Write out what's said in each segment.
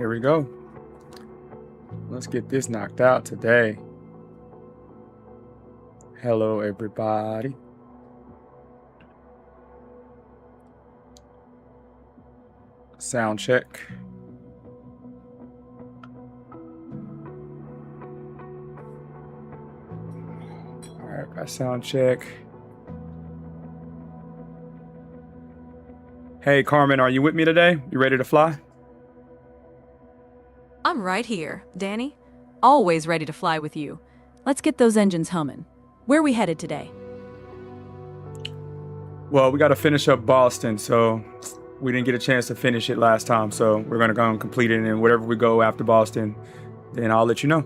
Here we go. Let's get this knocked out today. Hello, everybody. Sound check. All right, got sound check. Hey, Carmen, are you with me today? You ready to fly? I'm right here, Danny. Always ready to fly with you. Let's get those engines humming. Where are we headed today? Well, we got to finish up Boston, so we didn't get a chance to finish it last time, so we're going to go and complete it, and wherever we go after Boston, then I'll let you know.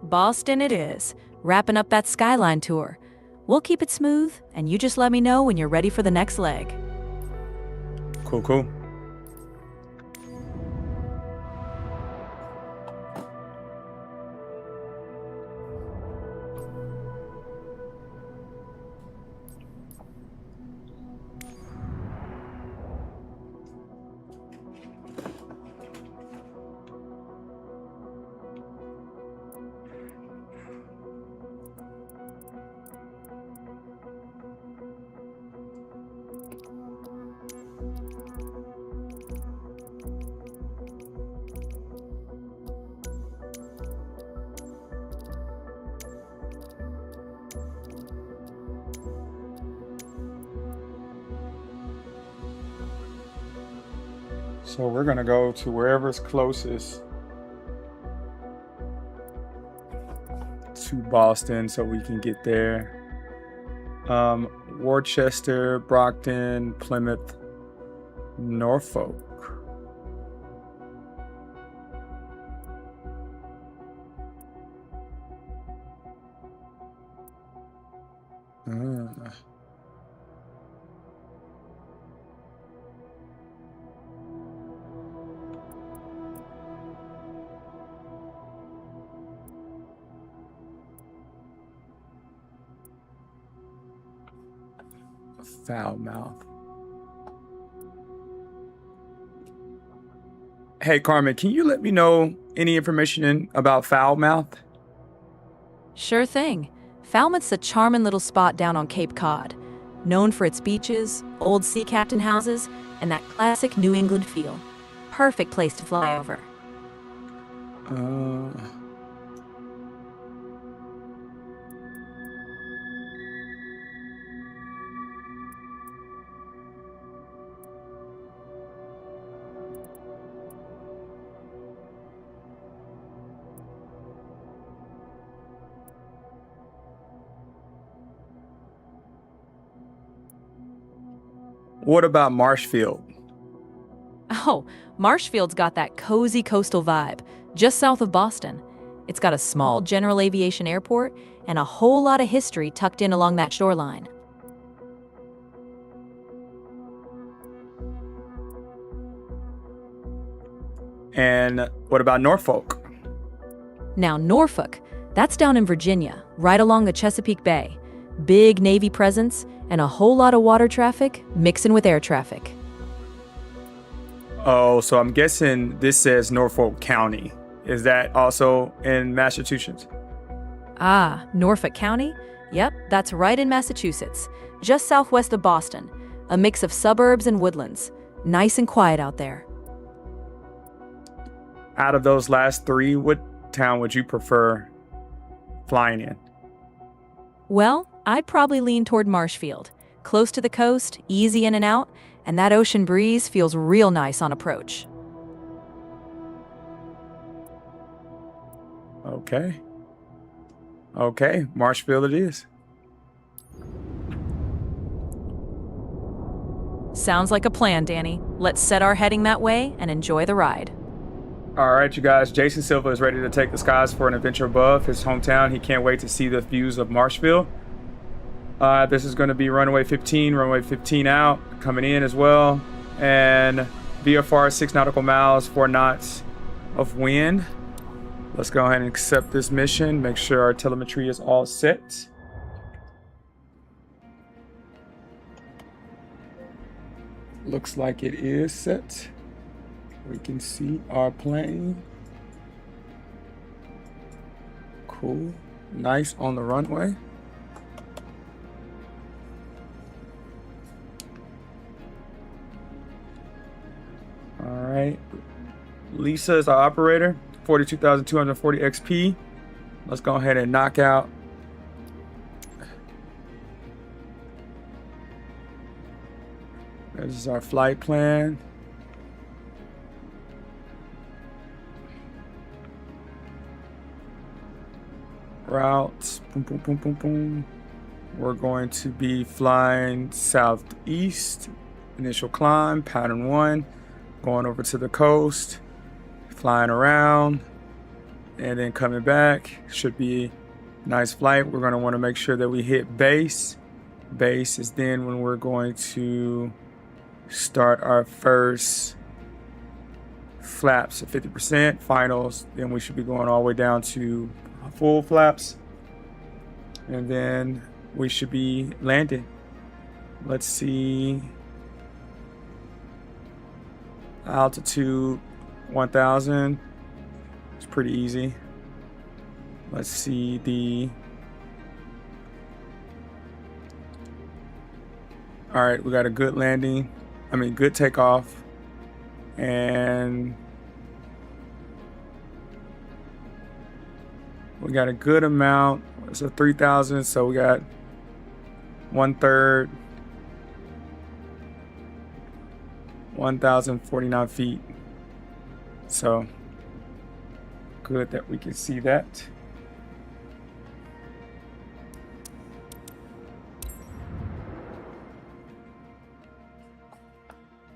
Boston it is. Wrapping up that Skyline tour. We'll keep it smooth, and you just let me know when you're ready for the next leg. Cool, cool. So we're gonna go to wherever's closest to Boston so we can get there. Worcester, Brockton, Plymouth, Norfolk. Foulmouth. Hey, Carmen, can you let me know any information about Foulmouth? Sure thing. Falmouth's a charming little spot down on Cape Cod, known for its beaches, old sea captain houses, and that classic New England feel. Perfect place to fly over. What about Marshfield? Oh, Marshfield's got that cozy coastal vibe, just south of Boston. It's got a small general aviation airport and a whole lot of history tucked in along that shoreline. And what about Norfolk? Now, Norfolk, that's down in Virginia, right along the Chesapeake Bay. Big Navy presence and a whole lot of water traffic mixing with air traffic. Oh, so I'm guessing this says Norfolk County. Is that also in Massachusetts? Ah, Norfolk County? Yep, that's right in Massachusetts, just southwest of Boston. A mix of suburbs and woodlands. Nice and quiet out there. Out of those last three, what town would you prefer flying in? Well, I'd probably lean toward Marshfield. Close to the coast, easy in and out, and that ocean breeze feels real nice on approach. Okay. Okay, Marshfield it is. Sounds like a plan, Danny. Let's set our heading that way and enjoy the ride. All right, you guys, Jason Silva is ready to take the skies for an adventure above his hometown. He can't wait to see the views of Marshfield. This is going to be runway 15 out, coming in as well. And VFR 6 nautical miles, 4 knots of wind. Let's go ahead and accept this mission. Make sure our telemetry is all set. Looks like it is set. We can see our plane. Cool. Nice on the runway. All right. Lisa is our operator. 42,240 XP. Let's go ahead and knock out. This is our flight plan. Routes. Boom, boom, boom, boom, boom. We're going to be flying southeast. Initial climb, pattern 1. Going over to the coast. Flying around. And then coming back. Should be a nice flight. We're going to want to make sure that we hit base. Base is then when we're going to start our first flaps at 50%. Finals. Then we should be going all the way down to full flaps. And then we should be landing. Let's see. Altitude 1,000. It's pretty easy. Let's see the. All right, we got a good landing. Good takeoff. And we got a good amount. It's a 3,000, so we got 1/3. 1,049 feet. So good that we can see that.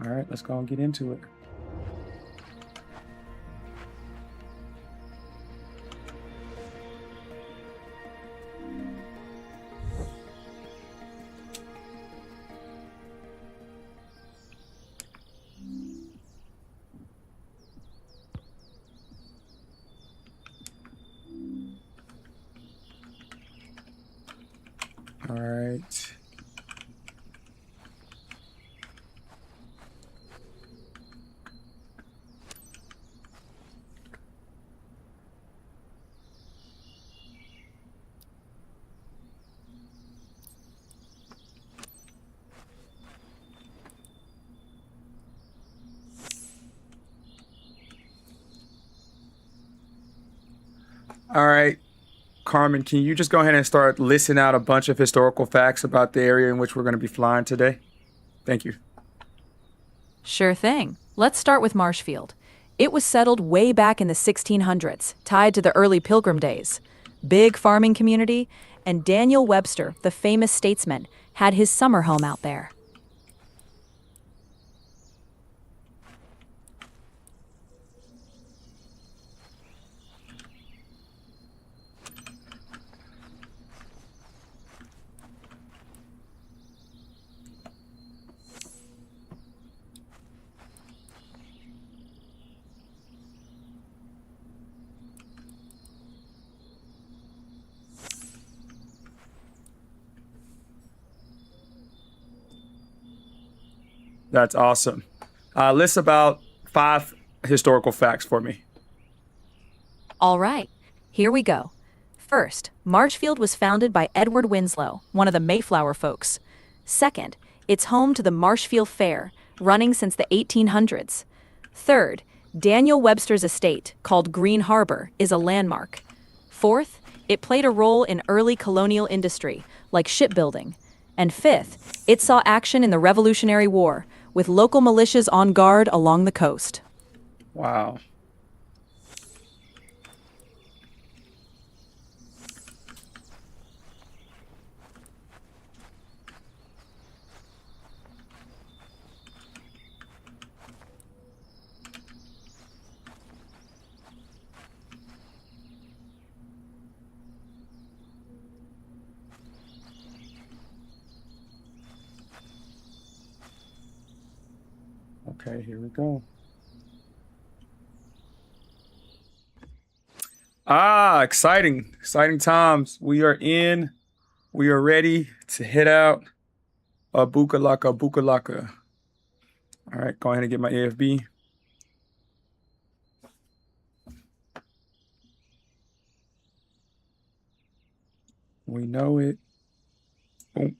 All right, let's go and get into it. All right. All right. Carmen, can you just go ahead and start listing out a bunch of historical facts about the area in which we're going to be flying today? Thank you. Sure thing. Let's start with Marshfield. It was settled way back in the 1600s, tied to the early Pilgrim days. Big farming community, and Daniel Webster, the famous statesman, had his summer home out there. That's awesome. List about 5 historical facts for me. All right, here we go. First, Marshfield was founded by Edward Winslow, one of the Mayflower folks. Second, it's home to the Marshfield Fair, running since the 1800s. Third, Daniel Webster's estate, called Green Harbor, is a landmark. Fourth, it played a role in early colonial industry, like shipbuilding. And fifth, it saw action in the Revolutionary War, with local militias on guard along the coast. Wow. Okay, here we go. Exciting. Exciting times. We are ready to head out. Bukalaka, Bukalaka. All right, go ahead and get my AFB. We know it. Boom.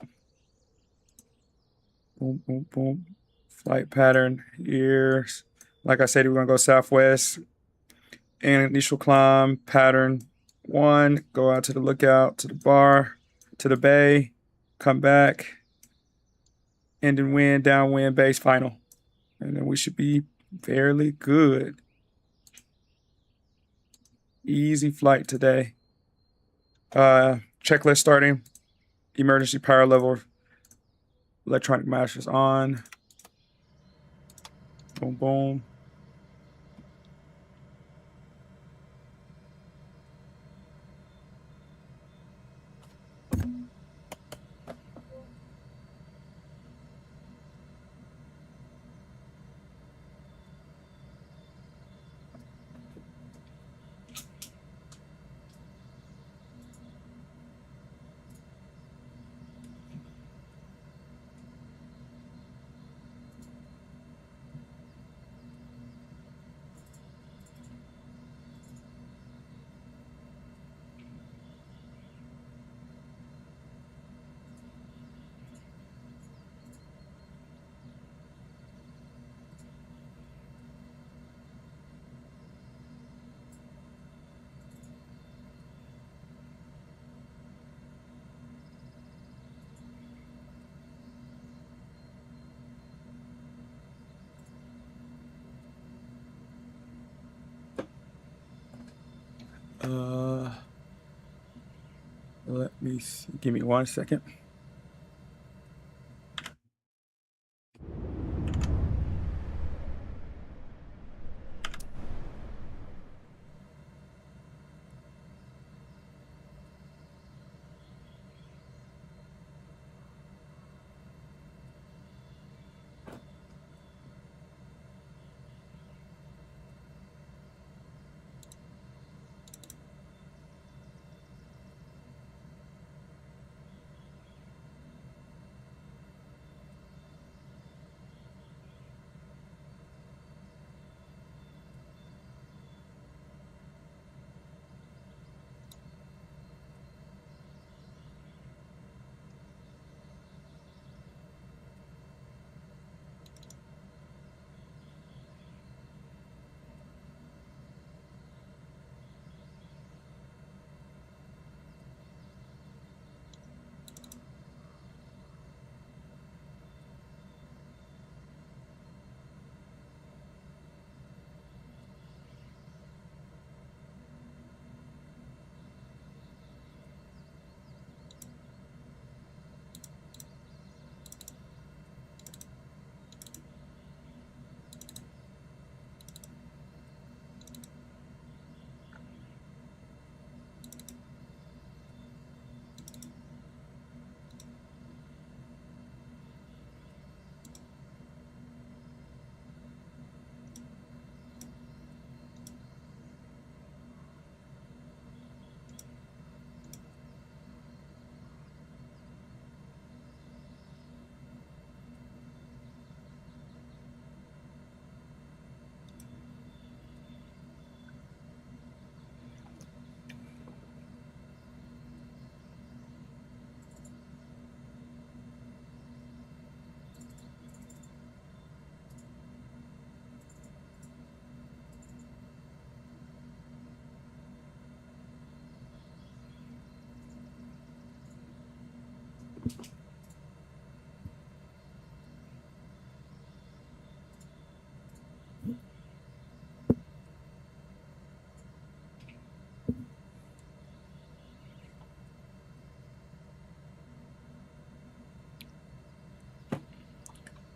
Boom, boom, boom. Flight pattern here. Like I said, we're gonna go southwest. And initial climb pattern 1. Go out to the lookout, to the bar, to the bay, come back, end and wind, downwind, base, final. And then we should be fairly good. Easy flight today. Checklist starting. Emergency power level. Electronic masters on. Boom, boom. Let me see. Give me 1 second.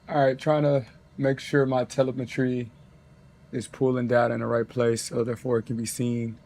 All right, trying to make sure my telemetry is pulling data in the right place, so therefore it can be seen.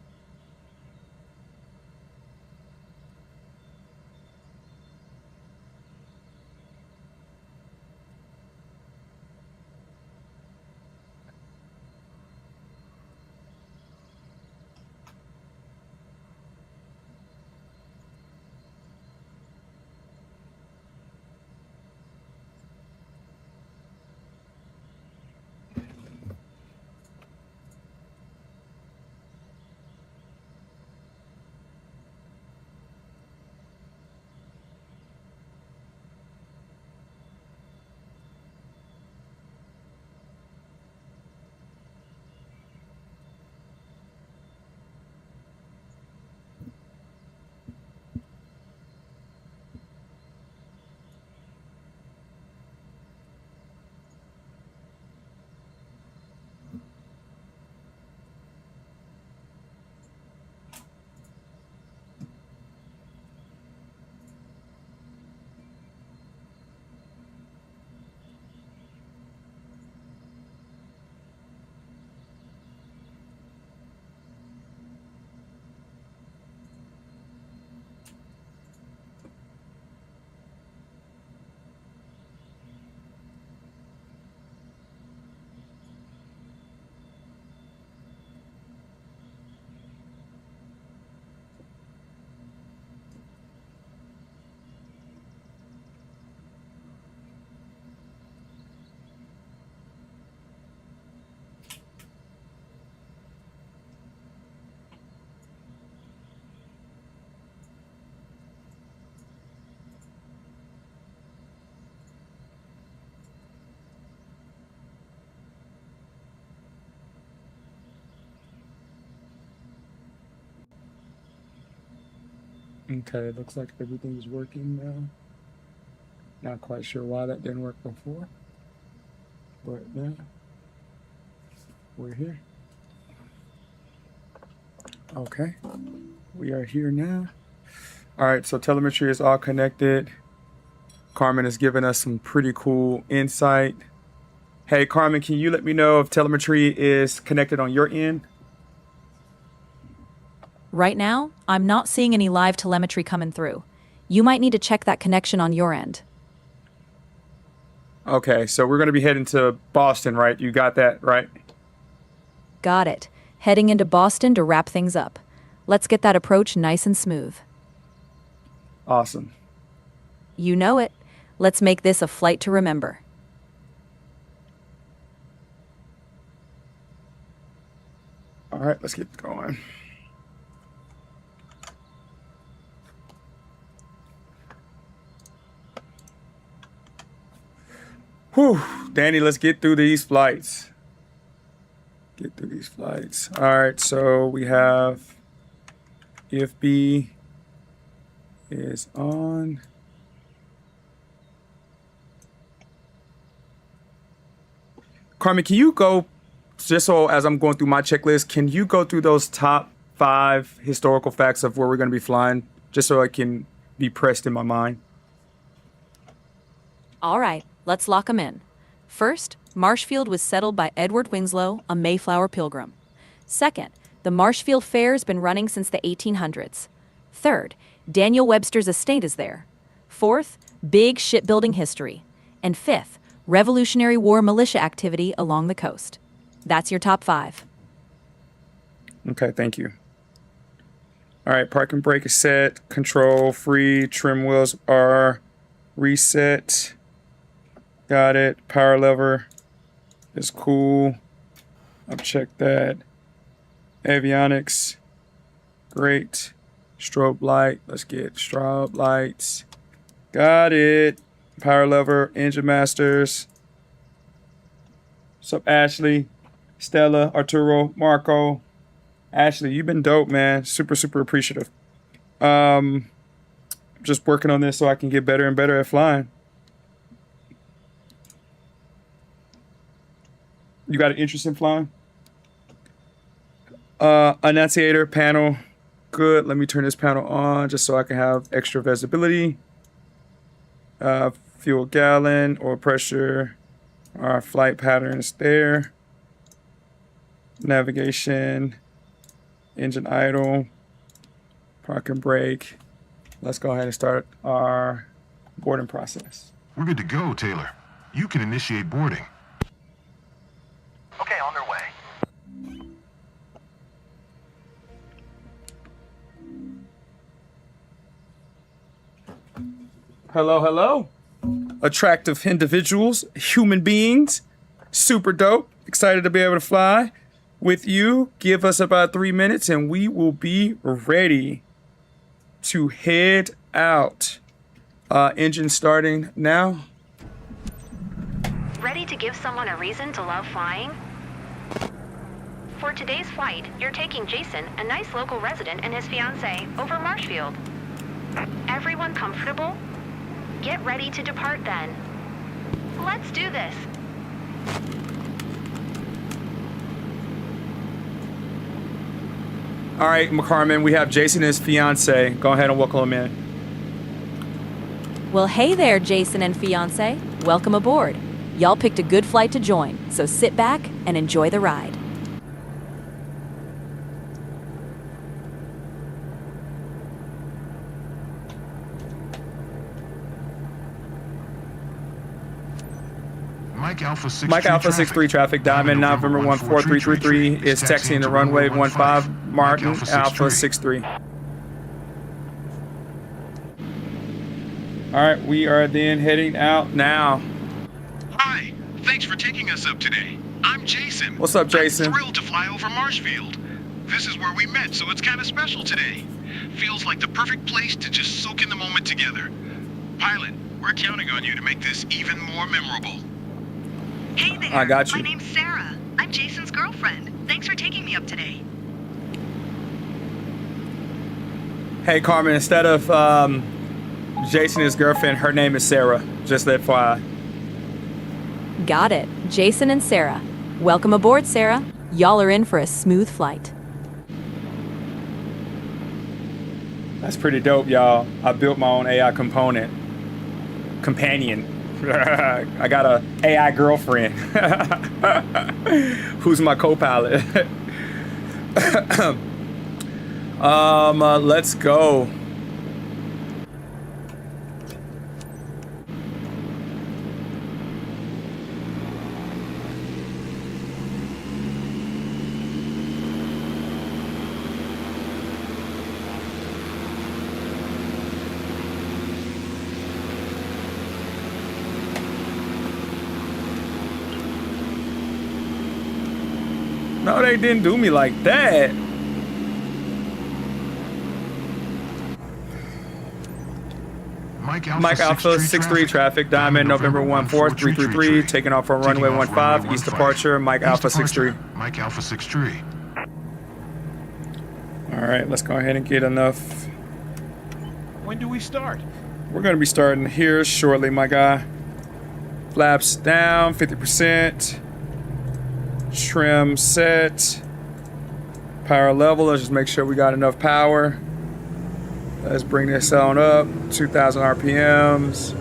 Okay, looks like everything's working now. Not quite sure why that didn't work before, but now we're here. Okay, we are here now. All right, so telemetry is all connected. Carmen has given us some pretty cool insight. Hey, Carmen, can you let me know if telemetry is connected on your end? Right now, I'm not seeing any live telemetry coming through. You might need to check that connection on your end. Okay, so we're going to be heading to Boston, right? You got that, right? Got it. Heading into Boston to wrap things up. Let's get that approach nice and smooth. Awesome. You know it. Let's make this a flight to remember. All right, let's get going. Whew, Danny, let's get through these flights. All right, so we have EFB is on. Carmen, can you go, just so as I'm going through my checklist, can you go through those top 5 historical facts of where we're going to be flying, just so I can be pressed in my mind? All right, let's lock 'em in. First, Marshfield was settled by Edward Winslow, a Mayflower pilgrim. Second, the Marshfield Fair's been running since the 1800s. Third, Daniel Webster's estate is there. Fourth, big shipbuilding history. And fifth, Revolutionary War militia activity along the coast. That's your top 5. Okay, thank you. All right, park and brake is set. Control free. Trim wheels are reset. Got it. Power lever is cool. I've checked that. Avionics. Great. Strobe light. Let's get strobe lights. Got it. Power lever. Engine masters. What's up, Ashley? Stella, Arturo, Marco. Ashley, you've been dope, man. Super, super appreciative. Just working on this so I can get better and better at flying. You got an interest in flying? Annunciator panel. Good. Let me turn this panel on just so I can have extra visibility. Fuel gallon, oil pressure. Our flight patterns there. Navigation. Engine idle. Park and brake. Let's go ahead and start our boarding process. We're good to go, Taylor. You can initiate boarding. Okay, on their way. Hello, hello. Attractive individuals, human beings. Super dope. Excited to be able to fly with you. Give us about 3 minutes and we will be ready to head out. Engine starting now. Ready to give someone a reason to love flying? For today's flight, you're taking Jason, a nice local resident, and his fiancée over Marshfield. Everyone comfortable? Get ready to depart then. Let's do this. All right, Carmen, we have Jason and his fiance. Go ahead and welcome him in. Well, hey there, Jason and fiance. Welcome aboard. Y'all picked a good flight to join, so sit back and enjoy the ride. Mike Alpha 63 Mike Alpha 63 traffic, Diamond November 14333 is taxiing to runway 15, Martin Alpha 63. All right, we are then heading out now. Hi, thanks for taking us up today. I'm Jason. What's up, Jason? I'm thrilled to fly over Marshfield. This is where we met, so it's kind of special today. Feels like the perfect place to just soak in the moment together. Pilot, we're counting on you to make this even more memorable. Hey there. I got you. My name's Sarah. I'm Jason's girlfriend. Thanks for taking me up today. Hey, Carmen, instead of Jason and his girlfriend, her name is Sarah. Just FYI. Got it. Jason and Sarah. Welcome aboard, Sarah. Y'all are in for a smooth flight. That's pretty dope, y'all. I built my own AI companion. I got a AI girlfriend who's my co-pilot. Let's go. No, they didn't do me like that. Mike Alpha 63 traffic, Diamond, November 14th, 333, taking off from runway 15, east departure, Mike Alpha 63. Mike Alpha 63. All right, let's go ahead and get enough. When do we start? We're gonna be starting here shortly, my guy. Flaps down, 50%. Trim set. Power level, let's just make sure we got enough power. Let's bring this on up, 2,000 RPMs.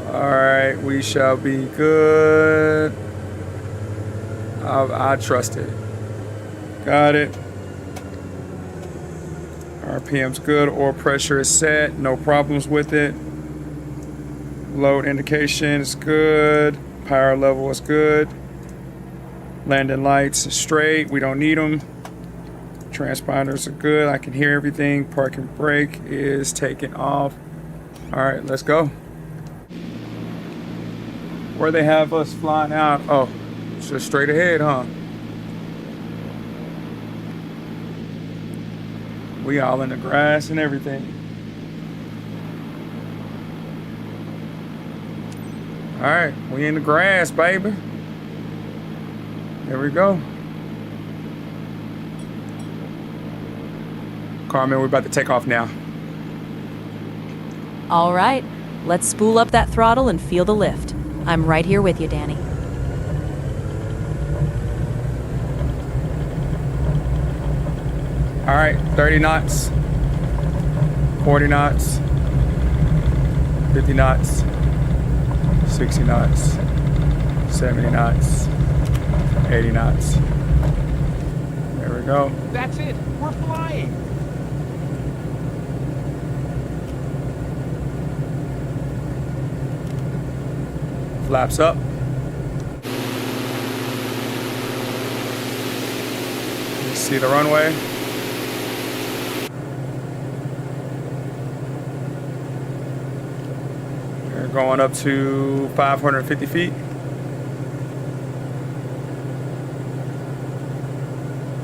All right, we shall be good. I trust it. Got it. RPM's good, oil pressure is set, no problems with it. Load indication is good, power level is good. Landing lights are straight, we don't need them. Transponders are good, I can hear everything. Parking brake is taken off. All right, let's go. Where they have us flying out? Oh, it's just straight ahead, huh? We all in the grass and everything. All right, we in the grass, baby. There we go. Carmen, we're about to take off now. All right, let's spool up that throttle and feel the lift. I'm right here with you, Danny. All right, 30 knots, 40 knots, 50 knots, 60 knots, 70 knots, 80 knots. There we go. That's it. We're flying. Flaps up. You see the runway. We're going up to 550 feet.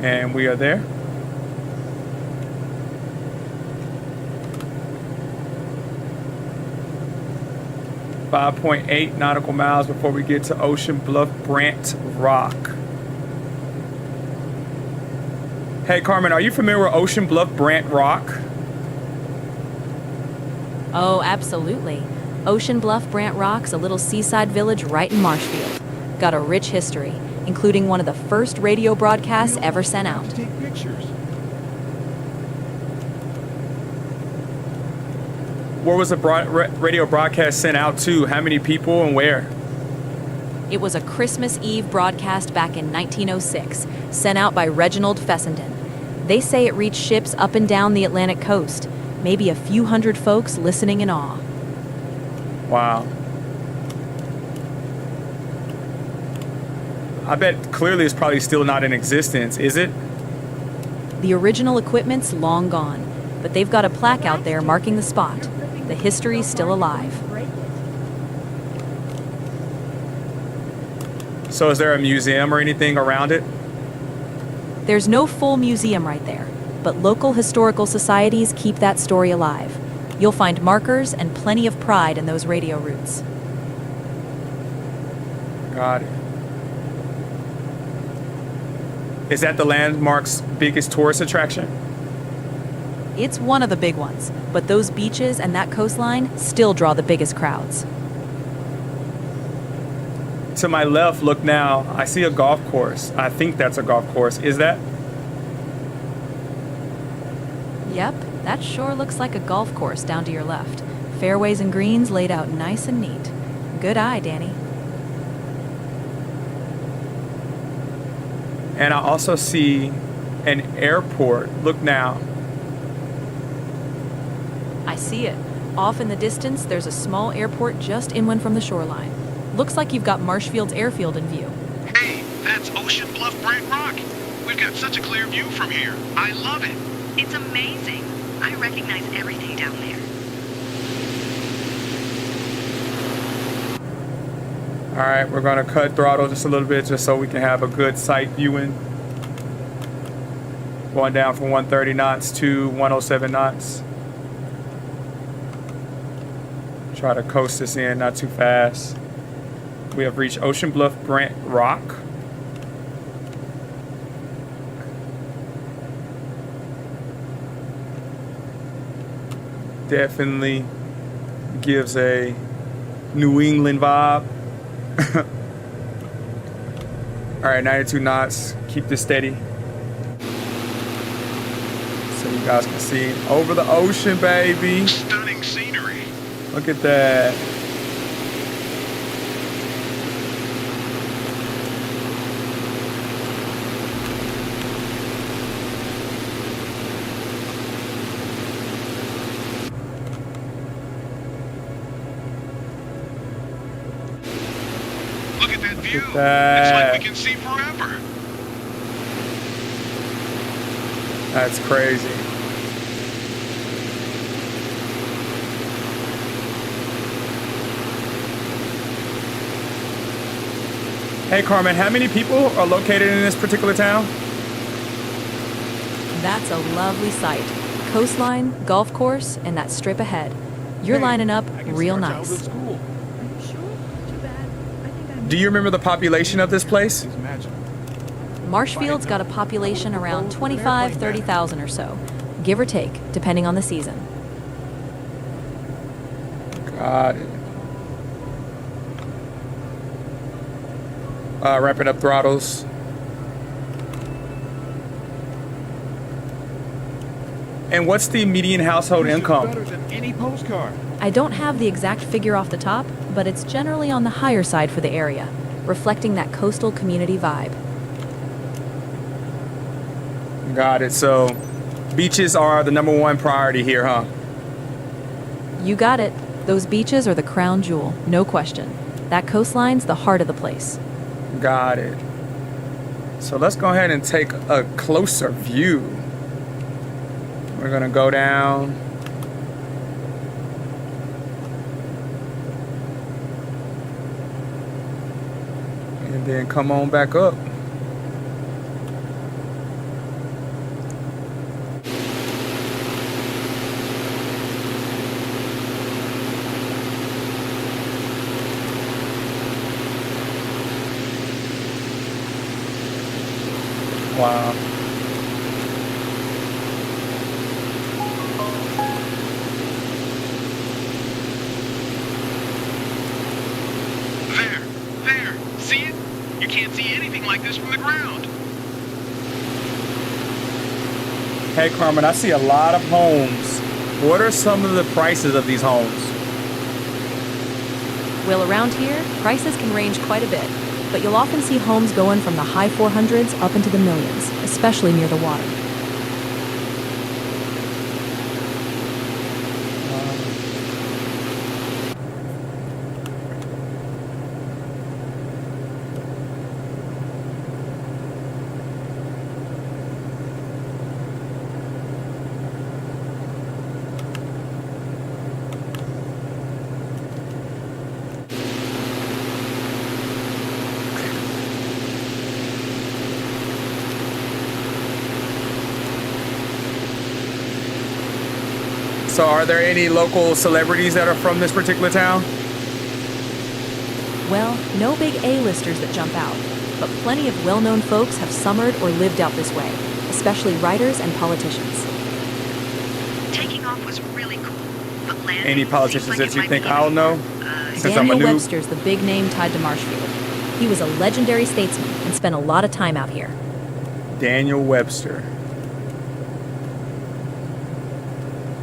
And we are there. .8 nautical miles before we get to Ocean Bluff Brant Rock. Hey Carmen, are you familiar with Ocean Bluff Brant Rock? Oh, absolutely. Ocean Bluff Brant Rock's a little seaside village right in Marshfield. Got a rich history, including one of the first radio broadcasts ever sent out. Take pictures. Where was the radio broadcast sent out to? How many people and where? It was a Christmas Eve broadcast back in 1906, sent out by Reginald Fessenden. They say it reached ships up and down the Atlantic coast, maybe a few hundred folks listening in awe. Wow. I bet clearly it's probably still not in existence, is it? The original equipment's long gone, but they've got a plaque out there marking the spot. The history's still alive. So is there a museum or anything around it? There's no full museum right there, but local historical societies keep that story alive. You'll find markers and plenty of pride in those radio routes. Got it. Is that the landmark's biggest tourist attraction? It's one of the big ones, but those beaches and that coastline still draw the biggest crowds. To my left, look now, I see a golf course. I think that's a golf course. Is that? Yep, that sure looks like a golf course down to your left. Fairways and greens laid out nice and neat. Good eye, Danny. And I also see an airport. Look now. I see it. Off in the distance, there's a small airport just inland from the shoreline. Looks like you've got Marshfield's airfield in view. Hey, that's Ocean Bluff Brant Rock. We've got such a clear view from here. I love it. It's amazing. I recognize everything down there. All right, we're gonna cut throttle just a little bit just so we can have a good sight viewing. Going down from 130 knots to 107 knots. Try to coast this in, not too fast. We have reached Ocean Bluff Brant Rock. Definitely gives a New England vibe. All right, 92 knots. Keep this steady. So you guys can see over the ocean, baby. Stunning scenery. Look at that. Look at that view. that. It's like we can see forever. That's crazy. Hey Carmen, how many people are located in this particular town? That's a lovely sight. Coastline, golf course, and that strip ahead. You're lining up I can real start nice. childhood school. Are you sure? Too bad. I think I'm... Do you remember the population of this place? Please imagine. Marshfield's got a population around 25, 30,000 or so, give or take, depending on the season. Got it. Ramping up throttles. And what's the median household This is income? better than any postcard. I don't have the exact figure off the top, but it's generally on the higher side for the area, reflecting that coastal community vibe. Got it. So beaches are the #1 priority here, huh? You got it. Those beaches are the crown jewel, no question. That coastline's the heart of the place. Got it. So let's go ahead and take a closer view. We're gonna go down. And then come on back up. Wow. There. See it? You can't see anything like this from the ground. Hey Carmen, I see a lot of homes. What are some of the prices of these homes? Well, around here, prices can range quite a bit, but you'll often see homes going from the high 400s up into the millions, especially near the water. So are there any local celebrities that are from this particular town? Well, no big A-listers that jump out, but plenty of well-known folks have summered or lived out this way, especially writers and politicians. Taking off was really cool, but landing Any politicians seems that like you it think might be I'll know? Since I'm a Daniel noob. Webster's the big name tied to Marshfield. He was a legendary statesman and spent a lot of time out here. Daniel Webster.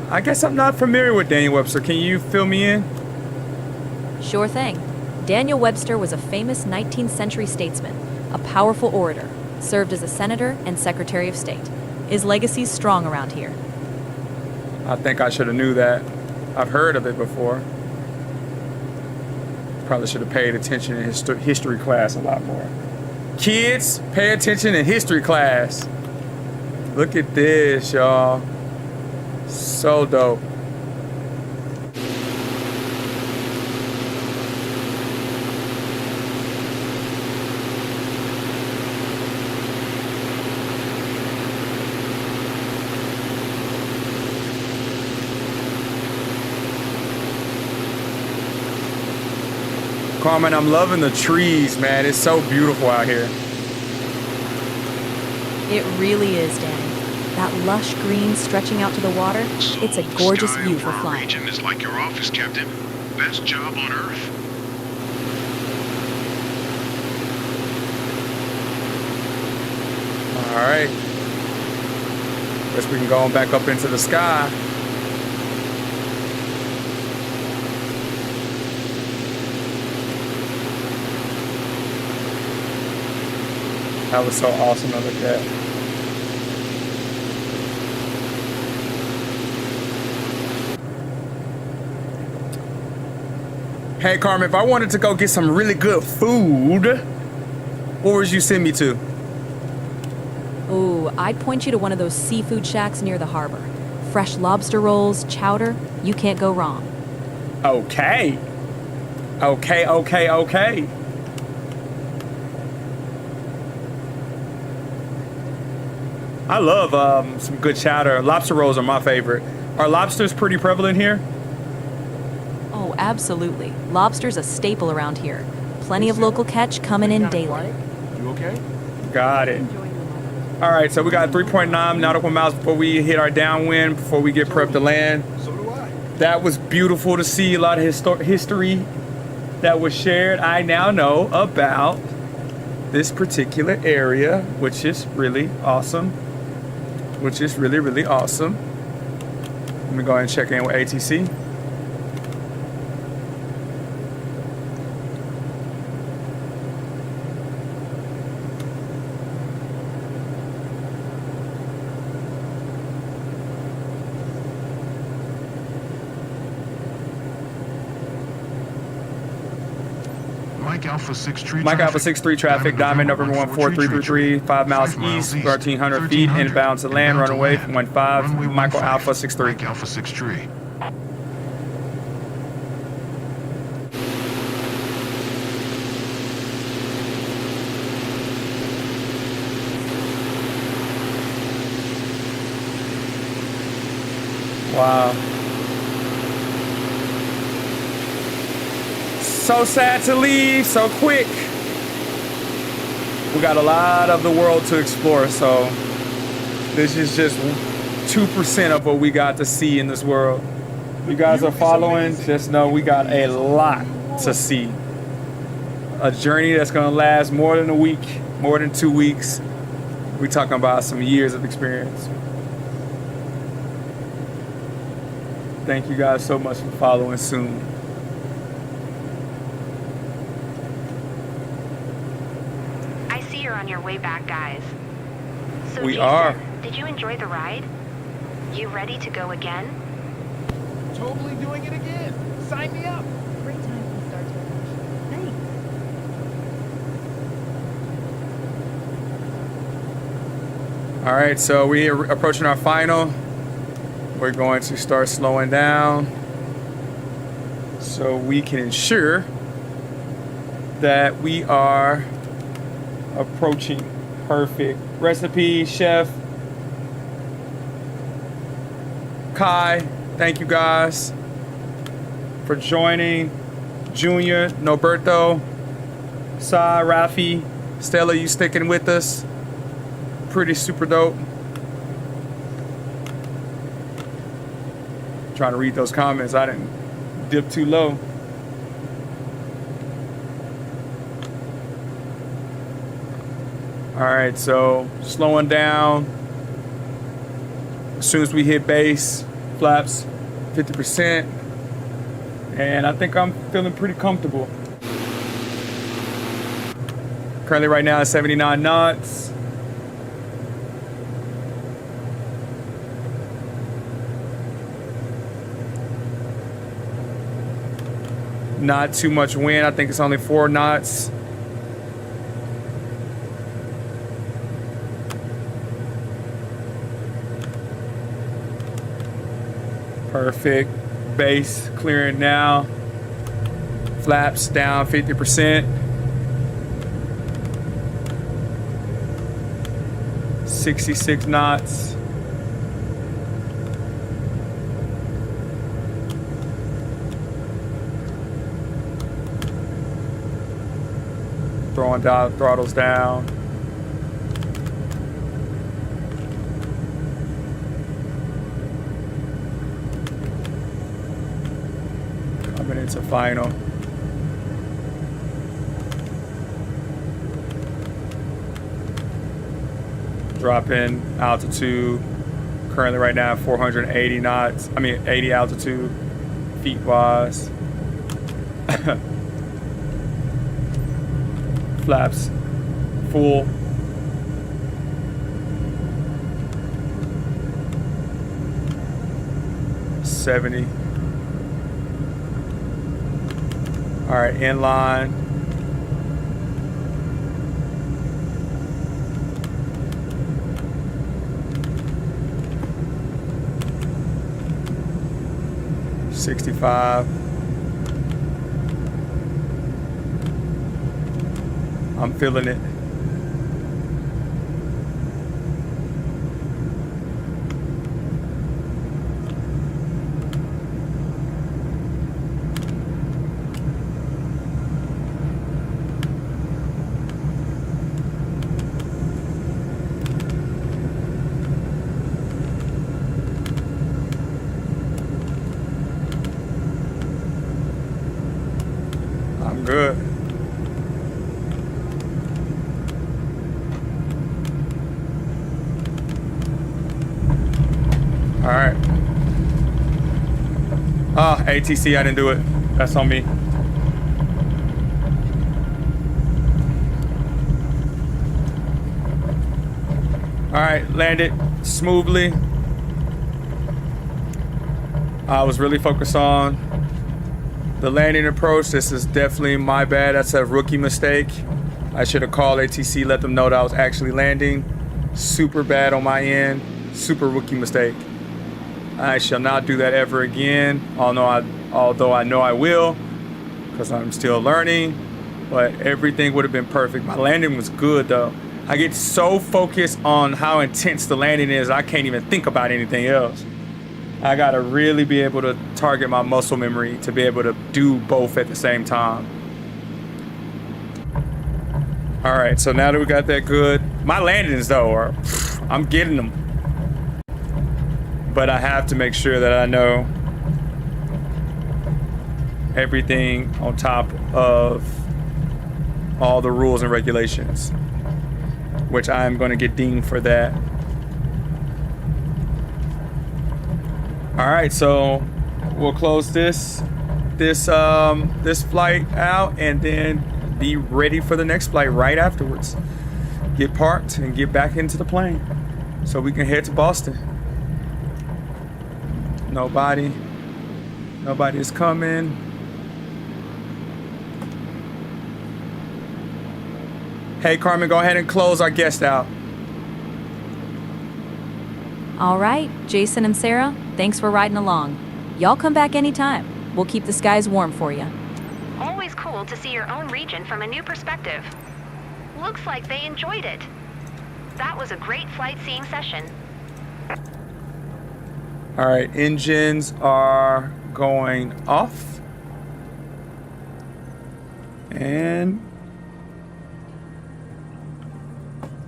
I guess I'm not familiar with Daniel Webster. Can you fill me in? Sure thing. Daniel Webster was a famous 19th century statesman, a powerful orator, served as a senator and secretary of state. His legacy's strong around here. I think I should have knew that. I've heard of it before. Probably should have paid attention in history class a lot more. Kids, pay attention in history class. Look at this, y'all. So dope. Carmen, I'm loving the trees, man. It's so beautiful out here. It really is, Danny. That lush green stretching out to the water, it's a gorgeous Style view for our flying. region is like your office, Captain. Best job on Earth. All right. Guess we can go on back up into the sky. That was so awesome to look at. Hey, Carmen, if I wanted to go get some really good food, where would you send me to? Ooh, I'd point you to one of those seafood shacks near the harbor. Fresh lobster rolls, chowder, you can't go wrong. Okay. Okay. I love some good chowder. Lobster rolls are my favorite. Are lobsters pretty prevalent here? Oh, absolutely. Lobster's a staple around here. Plenty of local catch coming in daily. You okay? Got it. All right, so we got 3.9 nautical miles before we hit our downwind, before we get prepped to land. So do I. That was beautiful to see. A lot of history that was shared. I now know about this particular area, which is really awesome. Let me go ahead and check in with ATC. Mike Alpha 63 Mike Alpha traffic. 63 traffic, Diamond November 14333, 5 miles east, 1300 feet, inbound to land, runaway from 15, Michael Alpha 63. Mike Alpha 63. Wow. So sad to leave so quick. We got a lot of the world to explore, so this is just 2% of what we got to see in this world. You guys are following, just know we got a lot to see. A journey that's gonna last more than a week, more than 2 weeks. We're talking about some years of experience. Thank you guys so much for following soon. I see you're on your way back, guys. So We Jason, are. Did you enjoy the ride? You ready to go again? Totally doing it again. Sign me up. Great time for the start to finish. Thanks. All right, so we are approaching our final. We're going to start slowing down so we can ensure that we are approaching perfect. Recipe, Chef Kai, thank you guys for joining. Junior, Noberto, Sa, Rafi, Stella, you sticking with us? Pretty super dope. trying to read those comments. I didn't dip too low. All right, so slowing down. As soon as we hit base, flaps 50%. And I think I'm feeling pretty comfortable. Currently right now at 79 knots. Not too much wind. I think it's only 4 knots. Perfect. Base clearing now. Flaps down 50%. 66 knots. Throwing down throttles down. Coming into final. Dropping altitude. Currently right now 480 knots. 80 altitude feet wise. Flaps full. $70. All right, inline. $65. I'm feeling it. I'm good. All right. ATC, I didn't do it. That's on me. All right, landed smoothly. I was really focused on the landing approach. This is definitely my bad. That's a rookie mistake. I should have called ATC, let them know that I was actually landing. Super bad on my end. Super rookie mistake. I shall not do that ever again. Although I know I will, because I'm still learning. But everything would have been perfect. My landing was good though. I get so focused on how intense the landing is, I can't even think about anything else. I gotta really be able to target my muscle memory to be able to do both at the same time. All right, so now that we got that good, my landings though are, I'm getting them. But I have to make sure that I know everything on top of all the rules and regulations, which I'm gonna get dinged for that. All right, so we'll close this flight out and then be ready for the next flight right afterwards. Get parked and get back into the plane so we can head to Boston. Nobody is coming. Hey Carmen, go ahead and close our guest out. All right, Jason and Sarah, thanks for riding along. Y'all come back anytime. We'll keep the skies warm for you. Always cool to see your own region from a new perspective. Looks like they enjoyed it. That was a great flight seeing session. All right, engines are going off. And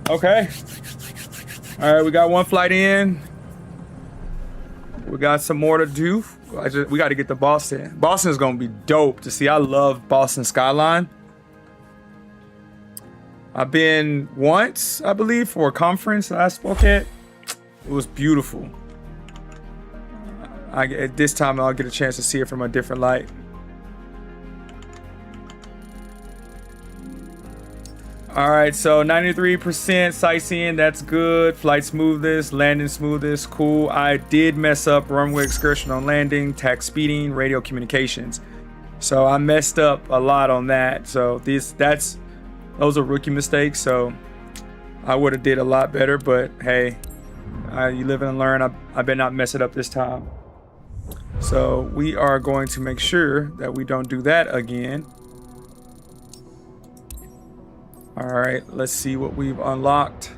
okay. All right, we got one flight in. We got some more to do. We got to get to Boston. Boston is going to be dope to see. I love Boston skyline. I've been once, I believe, for a conference that I spoke at. It was beautiful. At this time, I'll get a chance to see it from a different light. All right, so 93% sightseeing, that's good. Flight smoothness, landing smoothness, cool. I did mess up runway excursion on landing, tax speeding, radio communications. So I messed up a lot on that. So those are rookie mistakes. So I would have did a lot better, but hey, you live and learn. I better not mess it up this time. So we are going to make sure that we don't do that again. All right, let's see what we've unlocked.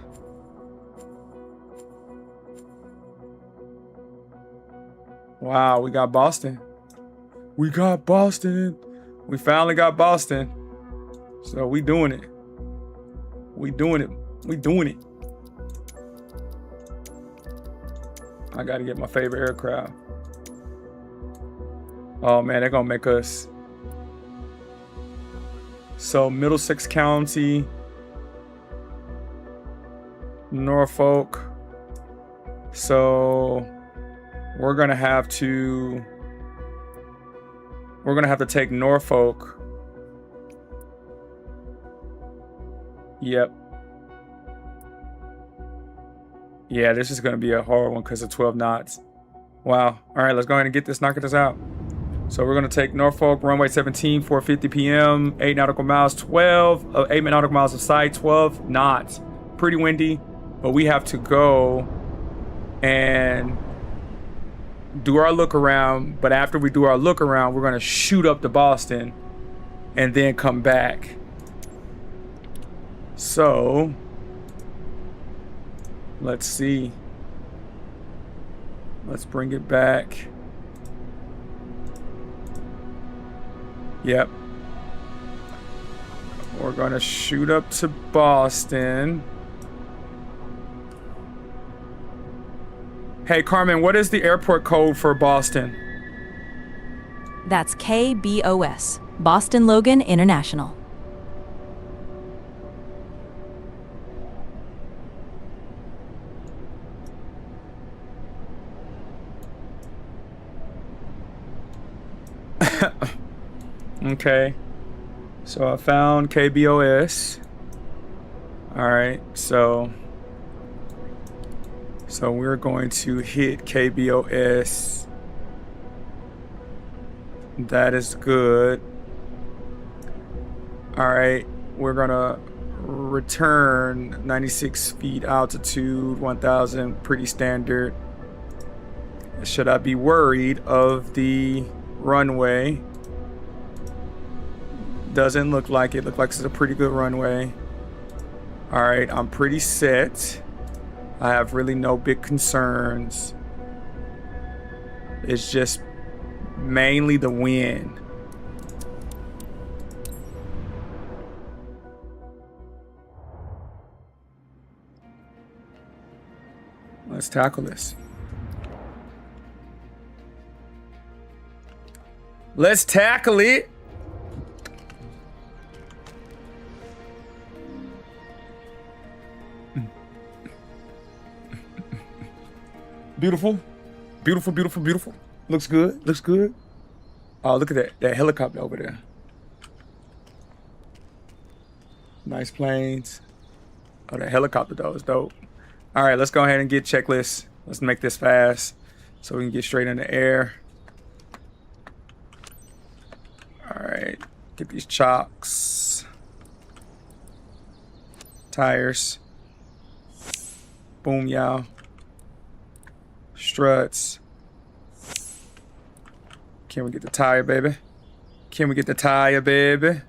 Wow, we got Boston. We got Boston. We finally got Boston. So we doing it. We doing it. We doing it. I gotta get my favorite aircraft. Oh man, they're gonna make us. So Middlesex County, Norfolk. So we're gonna have to take Norfolk. Yep. Yeah, this is gonna be a hard one because of 12 knots. Wow. All right, let's go ahead and knock this out. So we're going to take Norfolk, runway 17, 4:50 p.m., 8 nautical miles, 8 nautical miles of sight, 12 knots. Pretty windy, but we have to go and do our look around. But after we do our look around, we're going to shoot up to Boston and then come back. So let's see. Let's bring it back. Yep. We're gonna shoot up to Boston. Hey, Carmen, what is the airport code for Boston? That's KBOS, Boston Logan International. Okay, so I found KBOS. All right, so we're going to hit KBOS. That is good. All right, we're gonna return 96 feet altitude, 1,000, pretty standard. Should I be worried of the runway? Doesn't look like it. Looks like it's a pretty good runway. All right, I'm pretty set. I have really no big concerns. It's just mainly the wind. Let's tackle this. Let's tackle it. Beautiful, beautiful, beautiful, beautiful. Looks good, looks good. Oh, look at that helicopter over there. Nice planes. Oh, that helicopter though is dope. All right, let's go ahead and get checklists. Let's make this fast so we can get straight in the air. All right, get these chocks. Tires. Boom, y'all. Struts. Can we get the tire, baby? Can we get the tire, baby?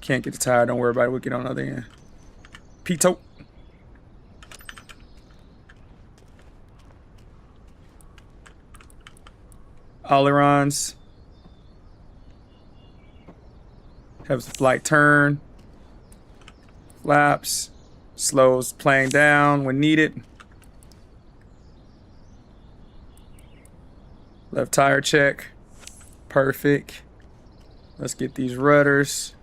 Can't get the tire. Don't worry about it. We'll get on the other end. Pito. Ailerons. Have the flight turn. Flaps. Slows plane down when needed. Left tire check. Perfect. Let's get these rudders.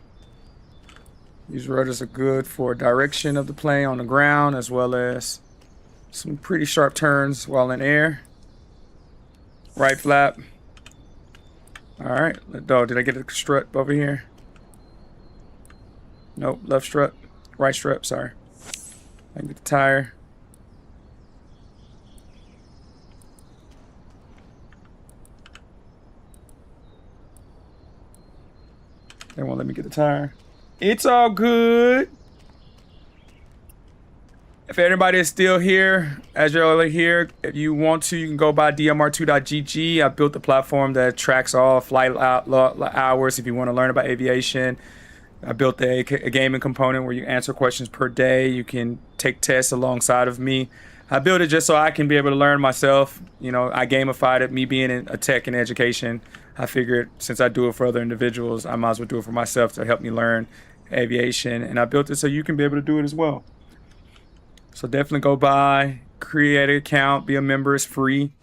These rudders are good for direction of the plane on the ground, as well as some pretty sharp turns while in air. Right flap. All right. Oh, did I get a strut over here? Nope. Left strut. Right strut. Sorry. I can get the tire. They won't let me get the tire. It's all good. If anybody is still here, as you're all here, if you want to, you can go by DRM2.GG. I built the platform that tracks all flight hours if you want to learn about aviation. I built a gaming component where you answer questions per day. You can take tests alongside of me. I built it just so I can be able to learn myself. You know, I gamified it, me being in a tech and education. I figured since I do it for other individuals, I might as well do it for myself to help me learn aviation. And I built it so you can be able to do it as well. So definitely go by, create an account, be a member, it's free.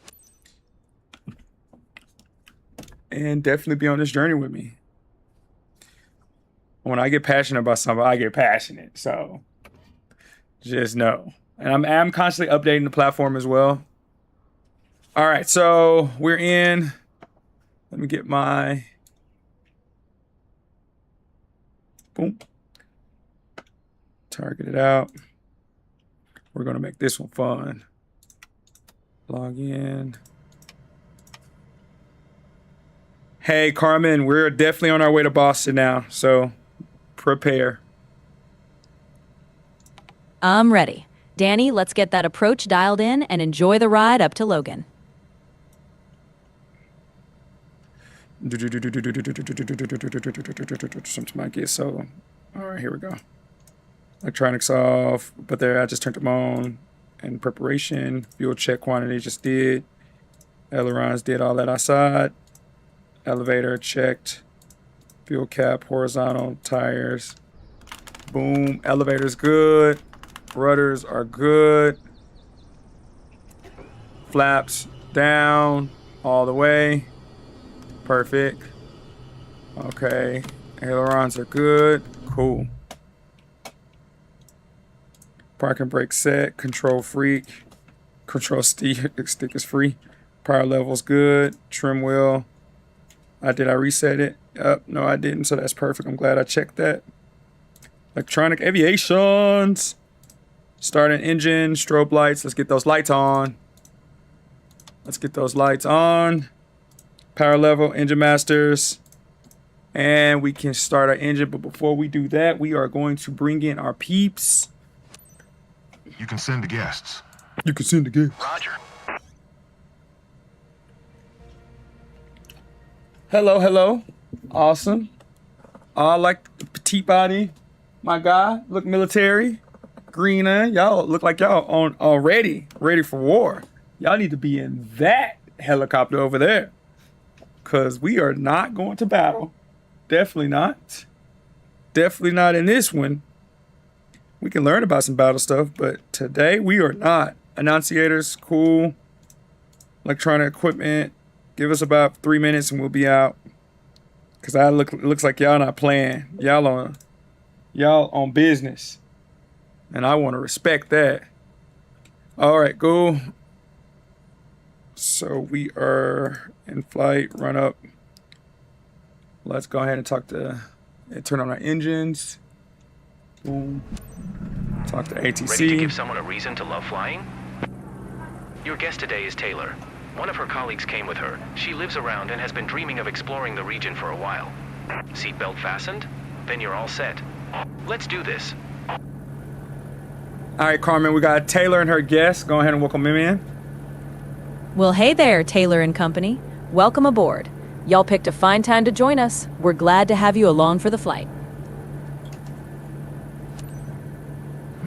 And definitely be on this journey with me. When I get passionate about something, I get passionate. So just know. And I'm constantly updating the platform as well. All right, so we're in. Let me get my, boom. Target it out. We're gonna make this one fun. Log in. Hey, Carmen, we're definitely on our way to Boston now, so prepare. I'm ready. Danny, let's get that approach dialed in and enjoy the ride up to Logan. Something might get so. All right, here we go. Electronics off, but there I just turned them on. In preparation, fuel check quantity just did. Ailerons did all that outside. Elevator checked. Fuel cap, horizontal, tires. Boom, elevator's good. Rudders are good. Flaps down all the way. Perfect. Okay, ailerons are good. Cool. Parking brake set. Control freak. Control stick is free. Power level's good. Trim wheel. Did I reset it? No, I didn't. So that's perfect. I'm glad I checked that. Electronic aviations. Starting engine. Strobe lights. Let's get those lights on. Let's get those lights on. Power level. Engine masters. And we can start our engine. But before we do that, we are going to bring in our peeps. You can send the guests. You can send the guests. Roger. Hello, hello. Awesome. I like the petite body. My guy, look military. Green, y'all look like y'all on already ready for war. Y'all need to be in that helicopter over there. Cause we are not going to battle. Definitely not. Definitely not in this one. We can learn about some battle stuff, but today we are not. Annunciators, cool. Electronic equipment. Give us about 3 minutes and we'll be out. Cause it looks like y'all not playing. Y'all on business. And I want to respect that. All right, go. So we are in flight, run up. Let's go ahead and turn on our engines. Boom. Talk to ATC. Ready to give someone a reason to love flying? Your guest today is Taylor. One of her colleagues came with her. She lives around and has been dreaming of exploring the region for a while. Seatbelt fastened? Then you're all set. Let's do this. All right, Carmen, we got Taylor and her guest. Go ahead and welcome him in. Well, hey there, Taylor and company. Welcome aboard. Y'all picked a fine time to join us. We're glad to have you along for the flight.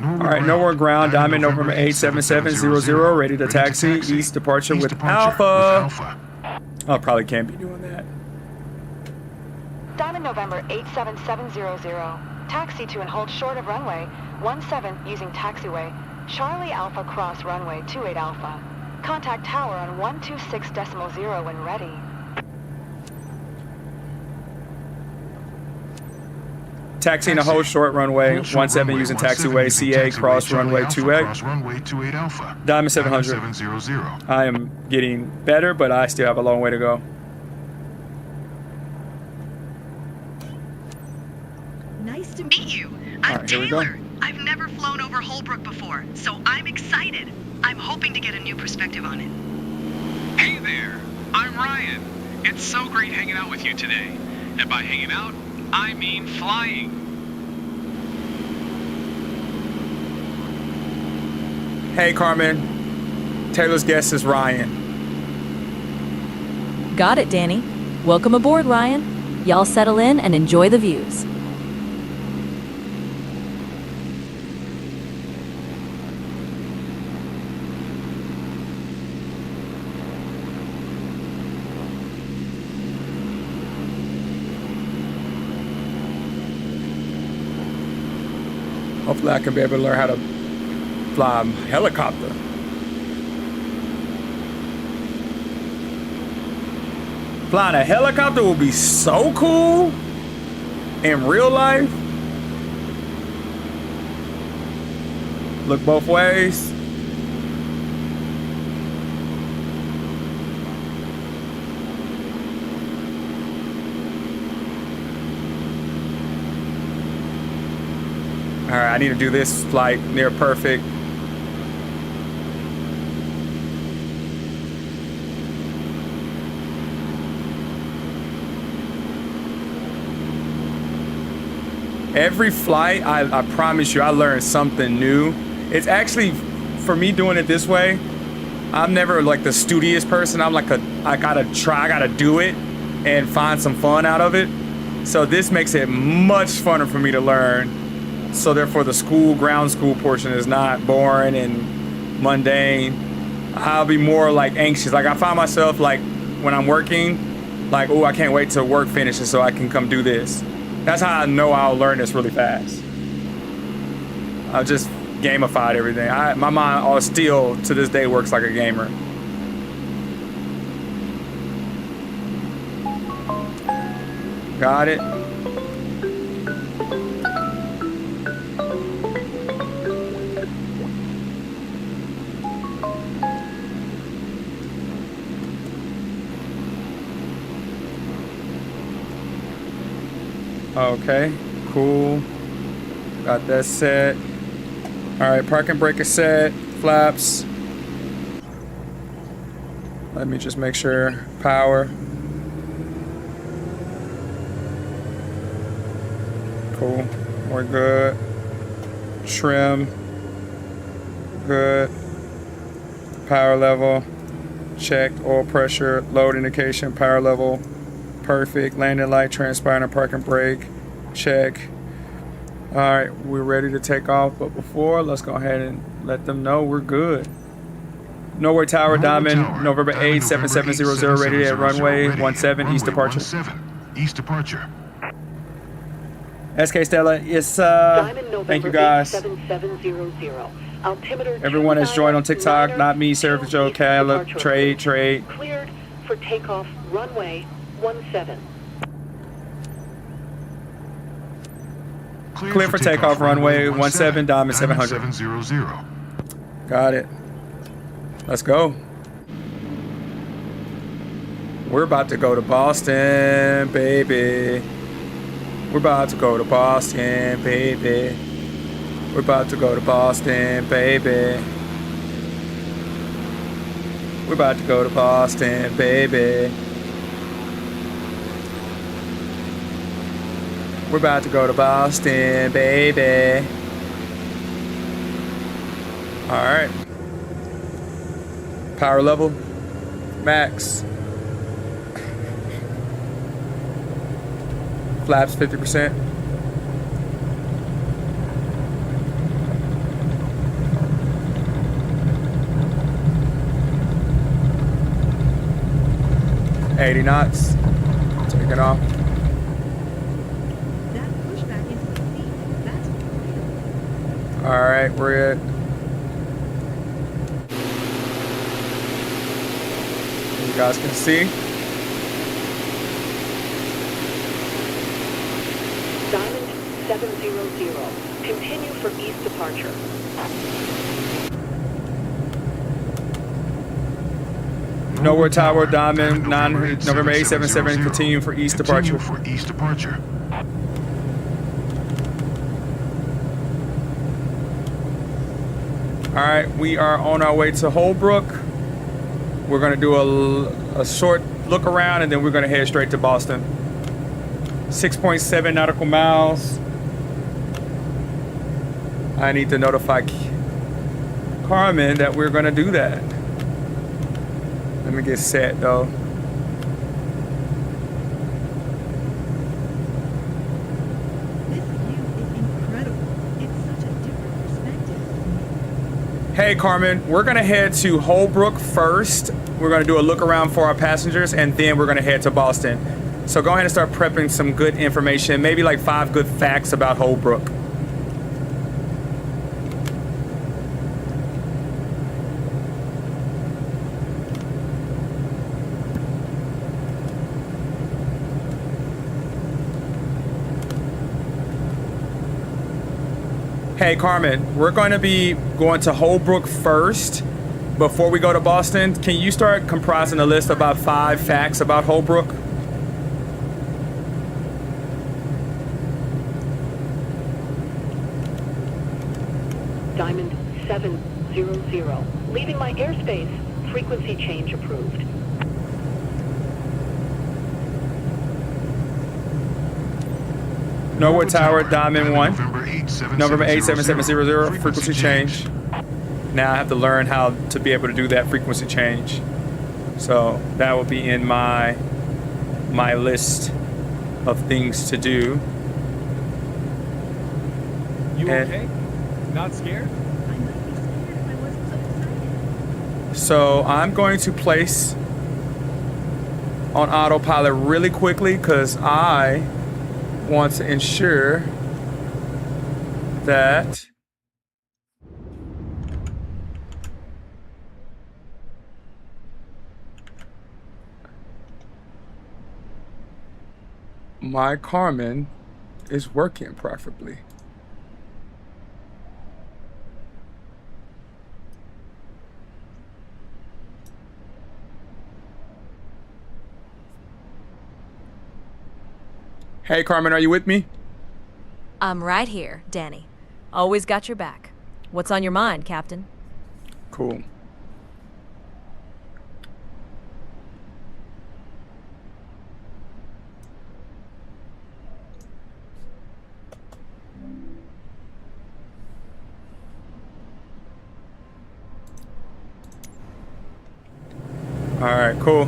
All right, nowhere ground. Diamond November 87700, ready to taxi. East departure with Alpha. Oh, probably can't be doing that. Diamond November 87700. Taxi to and hold short of runway 17 using taxiway. Charlie Alpha cross runway 28 Alpha. Contact tower on 126.0 when ready. Taxiing a whole short runway 17 using taxiway CA cross runway 28. Cross runway 28 Alpha. Diamond 700. 700. I am getting better, but I still have a long way to go. Nice to Meet you. All I'm right, here we go. Taylor. I've never flown over Holbrook before, so I'm excited. I'm hoping to get a new perspective on it. Hey there, I'm Ryan. It's so great hanging out with you today. And by hanging out, I mean flying. Hey, Carmen. Taylor's guest is Ryan. Got it, Danny. Welcome aboard, Ryan. Y'all settle in and enjoy the views. Hopefully I can be able to learn how to fly a helicopter. Flying a helicopter will be so cool in real life. Look both ways. All right, I need to do this flight near perfect. Every flight, I promise you, I learned something new. It's actually, for me doing it this way, I'm never like the studious person. I'm like I gotta do it and find some fun out of it. So this makes it much funner for me to learn. So therefore the ground school portion is not boring and mundane. I'll be more like anxious. Like I find myself like when I'm working, like, oh, I can't wait till work finishes so I can come do this. That's how I know I'll learn this really fast. I've just gamified everything. My mind still to this day works like a gamer. Got it. Okay, cool. Got that set. All right, parking brake is set. Flaps. Let me just make sure. Power. Cool. We're good. Trim. Good. Power level. Checked. Oil pressure. Load indication. Power level. Perfect. Landing light, transponder, parking brake. Check. All right, we're ready to take off. But before, let's go ahead and let them know we're good. Norway Tower, Diamond, November 8, 7700, ready at runway 17, east departure. 17, east departure. SK Stella, yes, thank you guys. 7700. Altimeter Everyone has joined on TikTok, not me, Service Joe, Caleb, Trade. Cleared for takeoff, runway 17. Clear for takeoff, runway 17, Diamond 700. 700. Got it. Let's go. We're about to go to Boston, baby. We're about to go to Boston, baby. We're about to go to Boston, baby. We're about to go to Boston, baby. We're about to go to Boston, baby. All right. Power level, max. Flaps 50%. $80 knots. Taking off. That pushback into the seat. That's All right, we're at guys can see. Diamond 700. Continue for east departure. Nowhere Tower, Diamond, November 877, continue for east departure. Continue for east departure. All right, we are on our way to Holbrook. We're gonna do a short look around and then we're gonna head straight to Boston. 6.7 nautical miles. I need to notify Carmen that we're gonna do that. Let me get set though. This view is incredible. It's such a different perspective. Hey Carmen, we're gonna head to Holbrook first. We're gonna do a look around for our passengers and then we're gonna head to Boston. So go ahead and start prepping some good information, maybe like 5 good facts about Holbrook. Hey Carmen, we're going to be going to Holbrook first before we go to Boston. Can you start comprising a list of about 5 facts about Holbrook? Diamond 700. Leaving my airspace. Frequency change approved. Nowhere Tower, Diamond 1. November 87700. 87700, frequency change. Now I have to learn how to be able to do that frequency change. So that will be in my list of things to do. You And- okay? Not scared? I might be scared if I wasn't so excited. So I'm going to place on autopilot really quickly because I want to ensure that my Carmen is working preferably. Hey Carmen, are you with me? I'm right here, Danny. Always got your back. What's on your mind, Captain? Cool. All right, cool.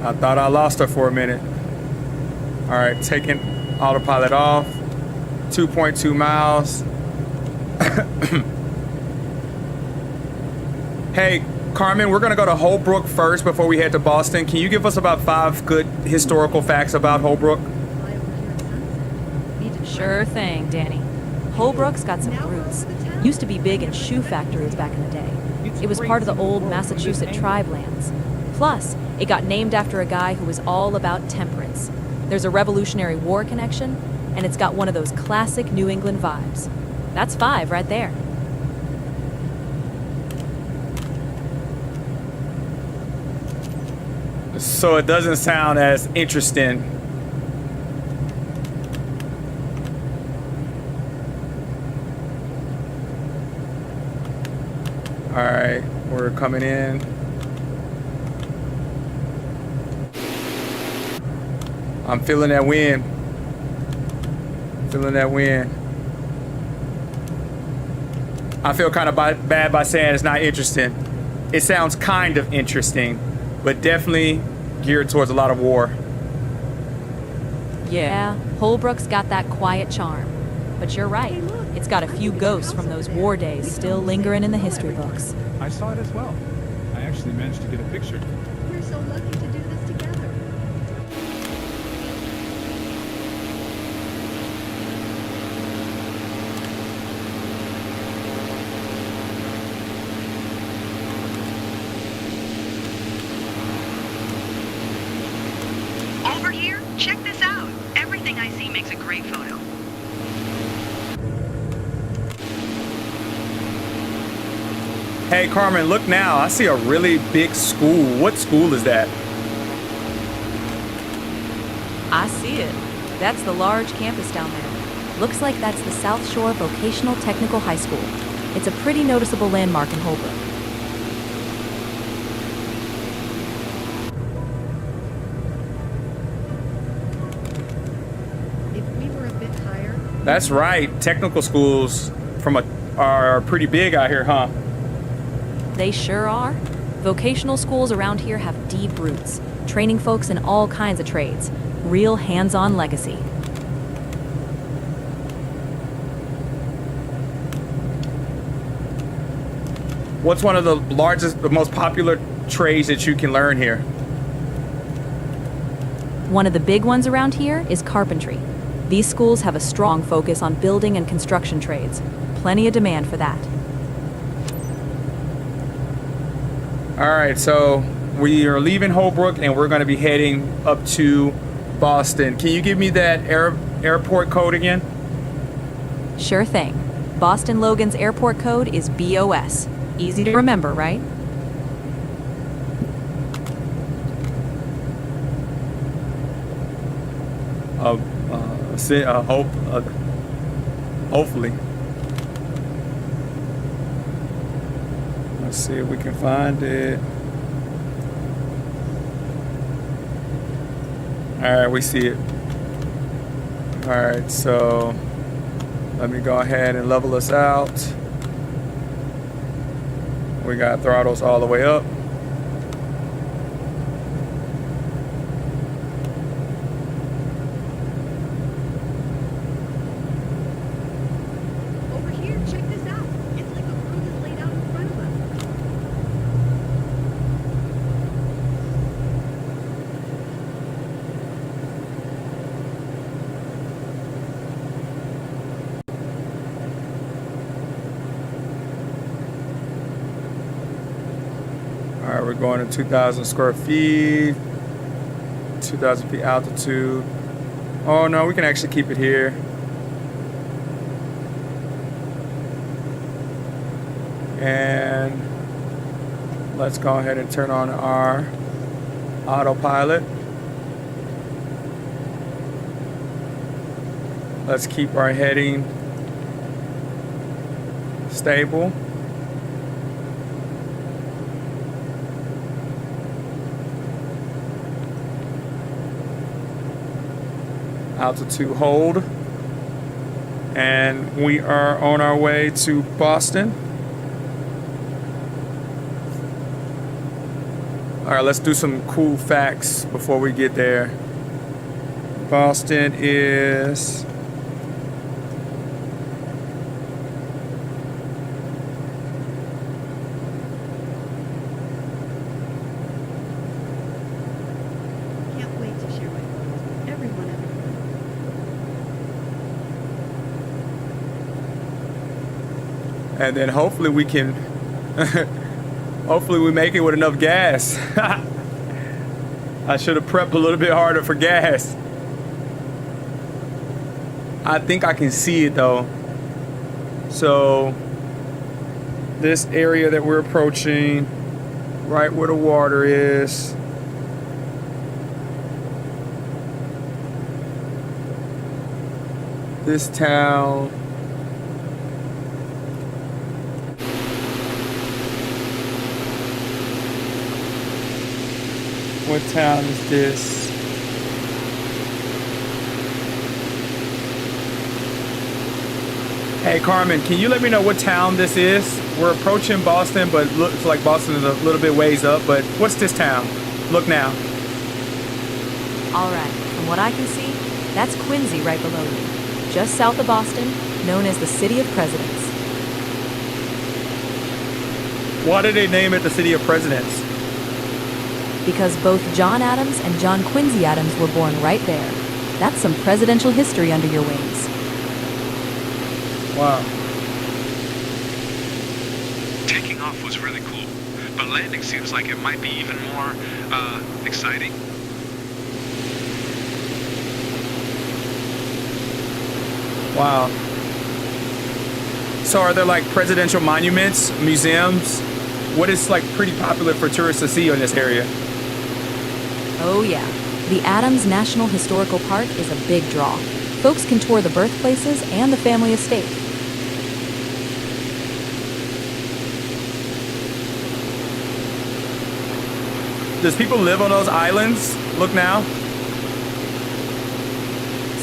I thought I lost her for a minute. All right, taking autopilot off. 2.2 miles. Hey, Carmen, we're gonna go to Holbrook first before we head to Boston. Can you give us about 5 good historical facts about Holbrook? Fly over here at sunset. Need to Sure thing, Danny. Holbrook's got some roots. Used to be big in shoe factories back in the day. It was part of the old Massachusetts tribe lands. Plus, it got named after a guy who was all about temperance. There's a Revolutionary War connection, and it's got one of those classic New England vibes. That's 5 right there. So it doesn't sound as interesting. All right, we're coming in. I'm feeling that wind. Feeling that wind. I feel kind of bad by saying it's not interesting. It sounds kind of interesting, but definitely geared towards a lot of war. Yeah, Holbrook's got that quiet charm. But you're right. It's got a few ghosts from those war days still lingering in the history books. I saw it as well. I actually managed to get a picture. We're so lucky to do this together. makes a great photo. Hey, Carmen, look now. I see a really big school. What school is that? I see it. That's the large campus down there. Looks like that's the South Shore Vocational Technical High School. It's a pretty noticeable landmark in Holbrook. If we were a bit higher, That's right. Technical schools are pretty big out here, huh? They sure are. Vocational schools around here have deep roots, training folks in all kinds of trades. Real hands-on legacy. What's one of the most popular trades that you can learn here? One of the big ones around here is carpentry. These schools have a strong focus on building and construction trades. Plenty of demand for that. All right, so we are leaving Holbrook and we're going to be heading up to Boston. Can you give me that airport code again? Sure thing. Boston Logan's airport code is BOS. Easy to remember, right? Hopefully. Let's see if we can find it. All right, we see it. All right, so let me go ahead and level us out. We got throttles all the way up. over here, check this out. It's like a room is laid out in front of us. All right, we're going to 2,000 square feet, 2,000 feet altitude. Oh no, we can actually keep it here. And let's go ahead and turn on our autopilot. Let's keep our heading stable. Altitude hold. And we are on our way to Boston. All right, let's do some cool facts before we get there. Boston is Can't wait to share my photos with everyone. and then hopefully we can hopefully we make it with enough gas. I should have prepped a little bit harder for gas. I think I can see it though. So this area that we're approaching, right where the water is, this town. What town is this? Hey Carmen, can you let me know what town this is? We're approaching Boston, but looks like Boston is a little bit ways up, but what's this town? Look now. All right, from what I can see, that's Quincy right below you. Just south of Boston, known as the City of Presidents. Why did they name it the City of Presidents? Because both John Adams and John Quincy Adams were born right there. That's some presidential history under your wings. Wow. Taking off was really cool, but landing seems like it might be even more, exciting. Wow. So are there like presidential monuments, museums? What is like pretty popular for tourists to see in this area? Oh yeah, the Adams National Historical Park is a big draw. Folks can tour the birthplaces and the family estate. Does people live on those islands? Look now.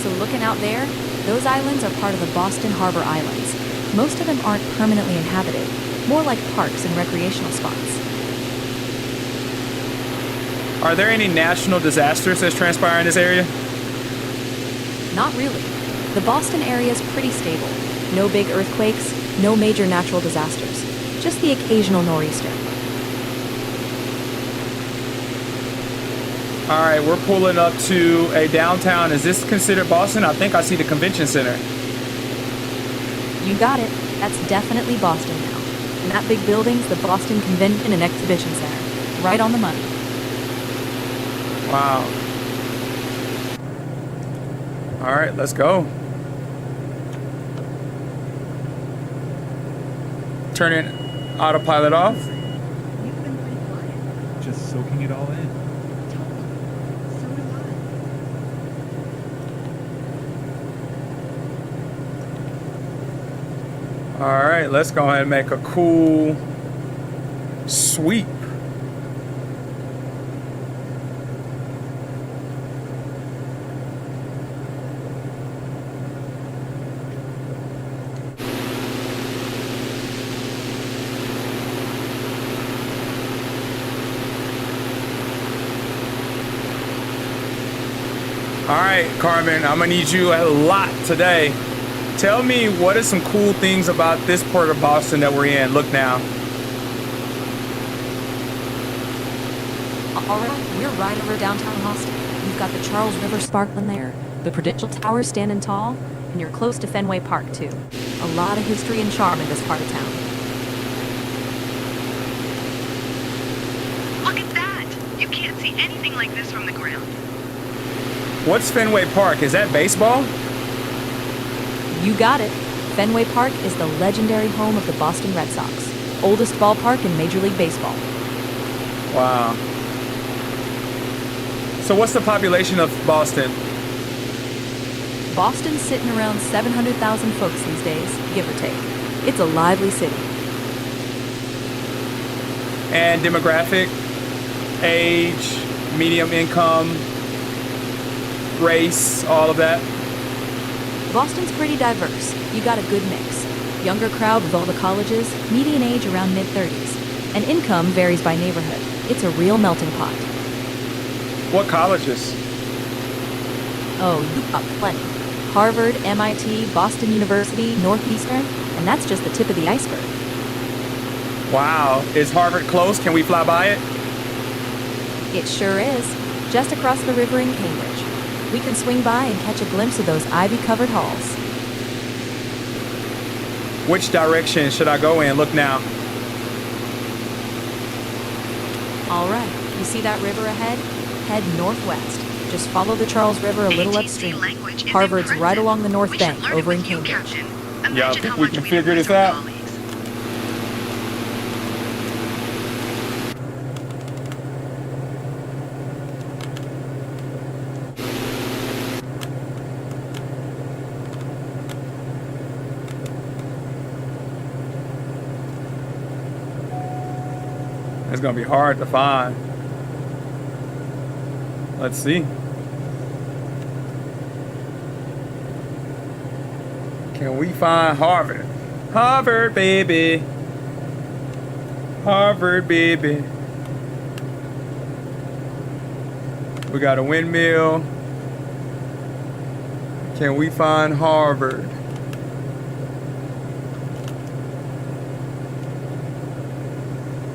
So looking out there, those islands are part of the Boston Harbor Islands. Most of them aren't permanently inhabited, more like parks and recreational spots. Are there any national disasters that's transpiring in this area? Not really. The Boston area is pretty stable. No big earthquakes, no major natural disasters. Just the occasional nor'easter. All right, we're pulling up to a downtown. Is this considered Boston? I think I see the convention center. You got it. That's definitely Boston now. And that big building's the Boston Convention and Exhibition Center. Right on the money. Wow. All right, let's go. Turning autopilot off. You've been pretty quiet. Just soaking it all in. Totally. So do I. All right, let's go ahead and make a cool sweep. All right, Carmen, I'm gonna need you a lot today. Tell me what are some cool things about this part of Boston that we're in. Look now. All right, we're right over downtown Austin. You've got the Charles River sparkling there, the Prudential Tower standing tall, and you're close to Fenway Park too. A lot of history and charm in this part of town. Look at that! You can't see anything like this from the ground. What's Fenway Park? Is that baseball? You got it. Fenway Park is the legendary home of the Boston Red Sox, oldest ballpark in Major League Baseball. Wow. So what's the population of Boston? Boston's sitting around 700,000 folks these days, give or take. It's a lively city. And demographic, age, medium income, race, all of that? Boston's pretty diverse. You got a good mix. Younger crowd with all the colleges, median age around mid-30s. And income varies by neighborhood. It's a real melting pot. What colleges? Oh, you got plenty. Harvard, MIT, Boston University, Northeastern, and that's just the tip of the iceberg. Wow. Is Harvard close? Can we fly by it? It sure is. Just across the river in Cambridge. We can swing by and catch a glimpse of those ivy-covered halls. Which direction should I go in? Look now. All right, you see that river ahead? Head northwest. Just follow the Charles River a little ATC upstream. language is Harvard's right impressive. along the north We should bank, learn it over in with you, Cambridge. Captain. Yeah, I Imagine think how we much can we'd figure impress this our out. colleagues. It's gonna be hard to find. Let's see. Can we find Harvard? Harvard, baby. Harvard, baby. We got a windmill. Can we find Harvard?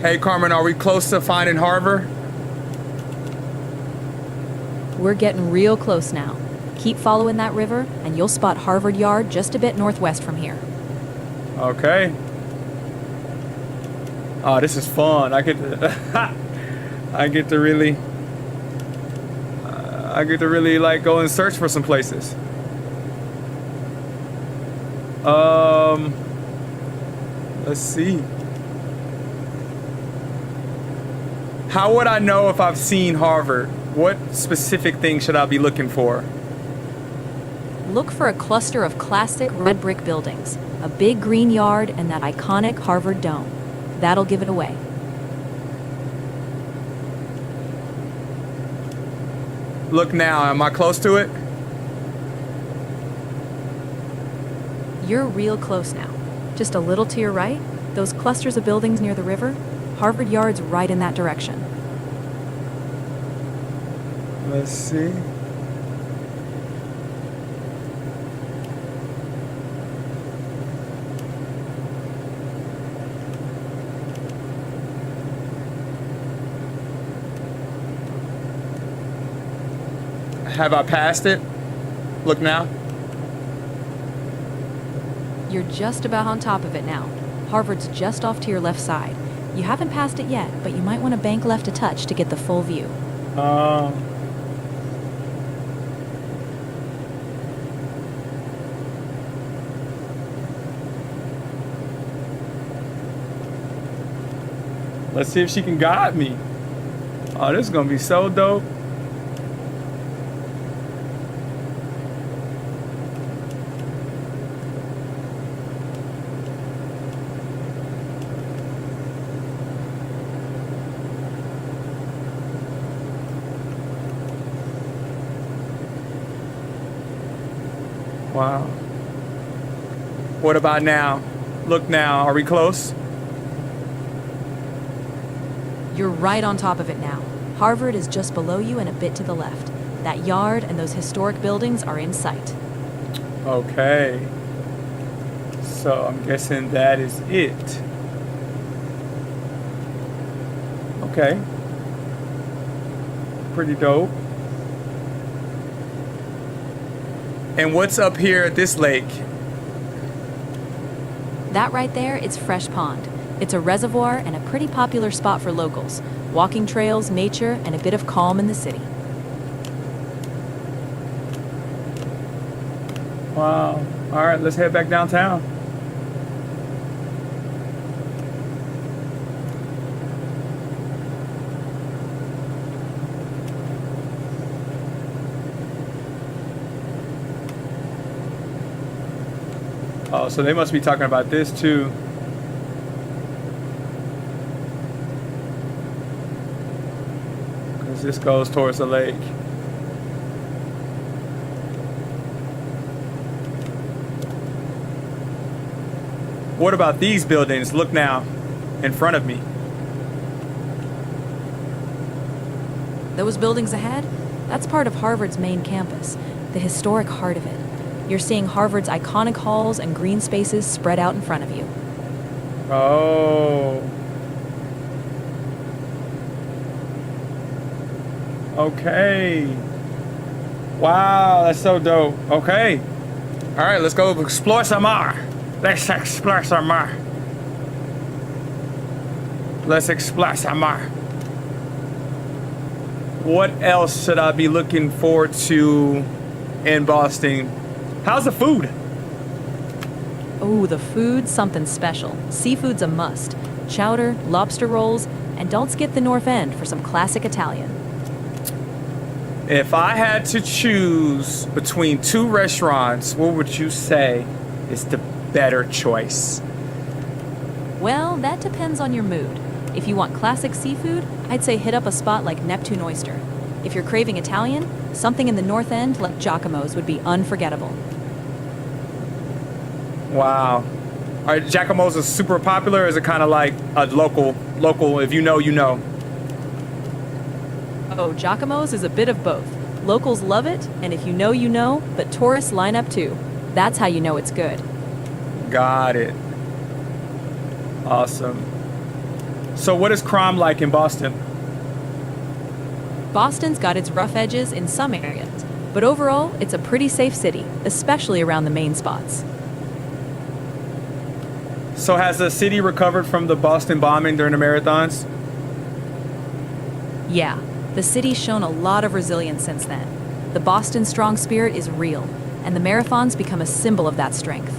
Hey, Carmen, are we close to finding Harvard? We're getting real close now. Keep following that river, and you'll spot Harvard Yard just a bit northwest from here. Okay. Oh, this is fun. I get to, I get to really like go and search for some places. Let's see. How would I know if I've seen Harvard? What specific thing should I be looking for? Look for a cluster of classic red brick buildings, a big green yard, and that iconic Harvard dome. That'll give it away. Look now, am I close to it? You're real close now. Just a little to your right, those clusters of buildings near the river, Harvard Yard's right in that direction. Let's see. Have I passed it? Look now. You're just about on top of it now. Harvard's just off to your left side. You haven't passed it yet, but you might want to bank left a touch to get the full view. Let's see if she can guide me. Oh, this is gonna be so dope. Wow. What about now? Look now. Are we close? You're right on top of it now. Harvard is just below you and a bit to the left. That yard and those historic buildings are in sight. Okay. So I'm guessing that is it. Okay. Pretty dope. And what's up here at this lake? That right there is Fresh Pond. It's a reservoir and a pretty popular spot for locals. Walking trails, nature, and a bit of calm in the city. Wow. All right, let's head back downtown. Oh, so they must be talking about this too. Because this goes towards the lake. What about these buildings? Look now, in front of me. Those buildings ahead? That's part of Harvard's main campus, the historic heart of it. You're seeing Harvard's iconic halls and green spaces spread out in front of you. Oh. Okay. Wow, that's so dope. Okay. All right, let's go explore some more. Let's explore some more. Let's explore some more. What else should I be looking forward to in Boston? How's the food? Oh, the food's something special. Seafood's a must. Chowder, lobster rolls, and don't skip the North End for some classic Italian. If I had to choose between two restaurants, what would you say is the better choice? Well, that depends on your mood. If you want classic seafood, I'd say hit up a spot like Neptune Oyster. If you're craving Italian, something in the North End like Giacomo's would be unforgettable. Wow. All right, Giacomo's is super popular, or is it kind of like a local, if you know, you know? Oh, Giacomo's is a bit of both. Locals love it, and if you know, you know, but tourists line up too. That's how you know it's good. Got it. Awesome. So what is crime like in Boston? Boston's got its rough edges in some areas, but overall, it's a pretty safe city, especially around the main spots. So has the city recovered from the Boston bombing during the marathons? Yeah, the city's shown a lot of resilience since then. The Boston strong spirit is real, and the marathons become a symbol of that strength.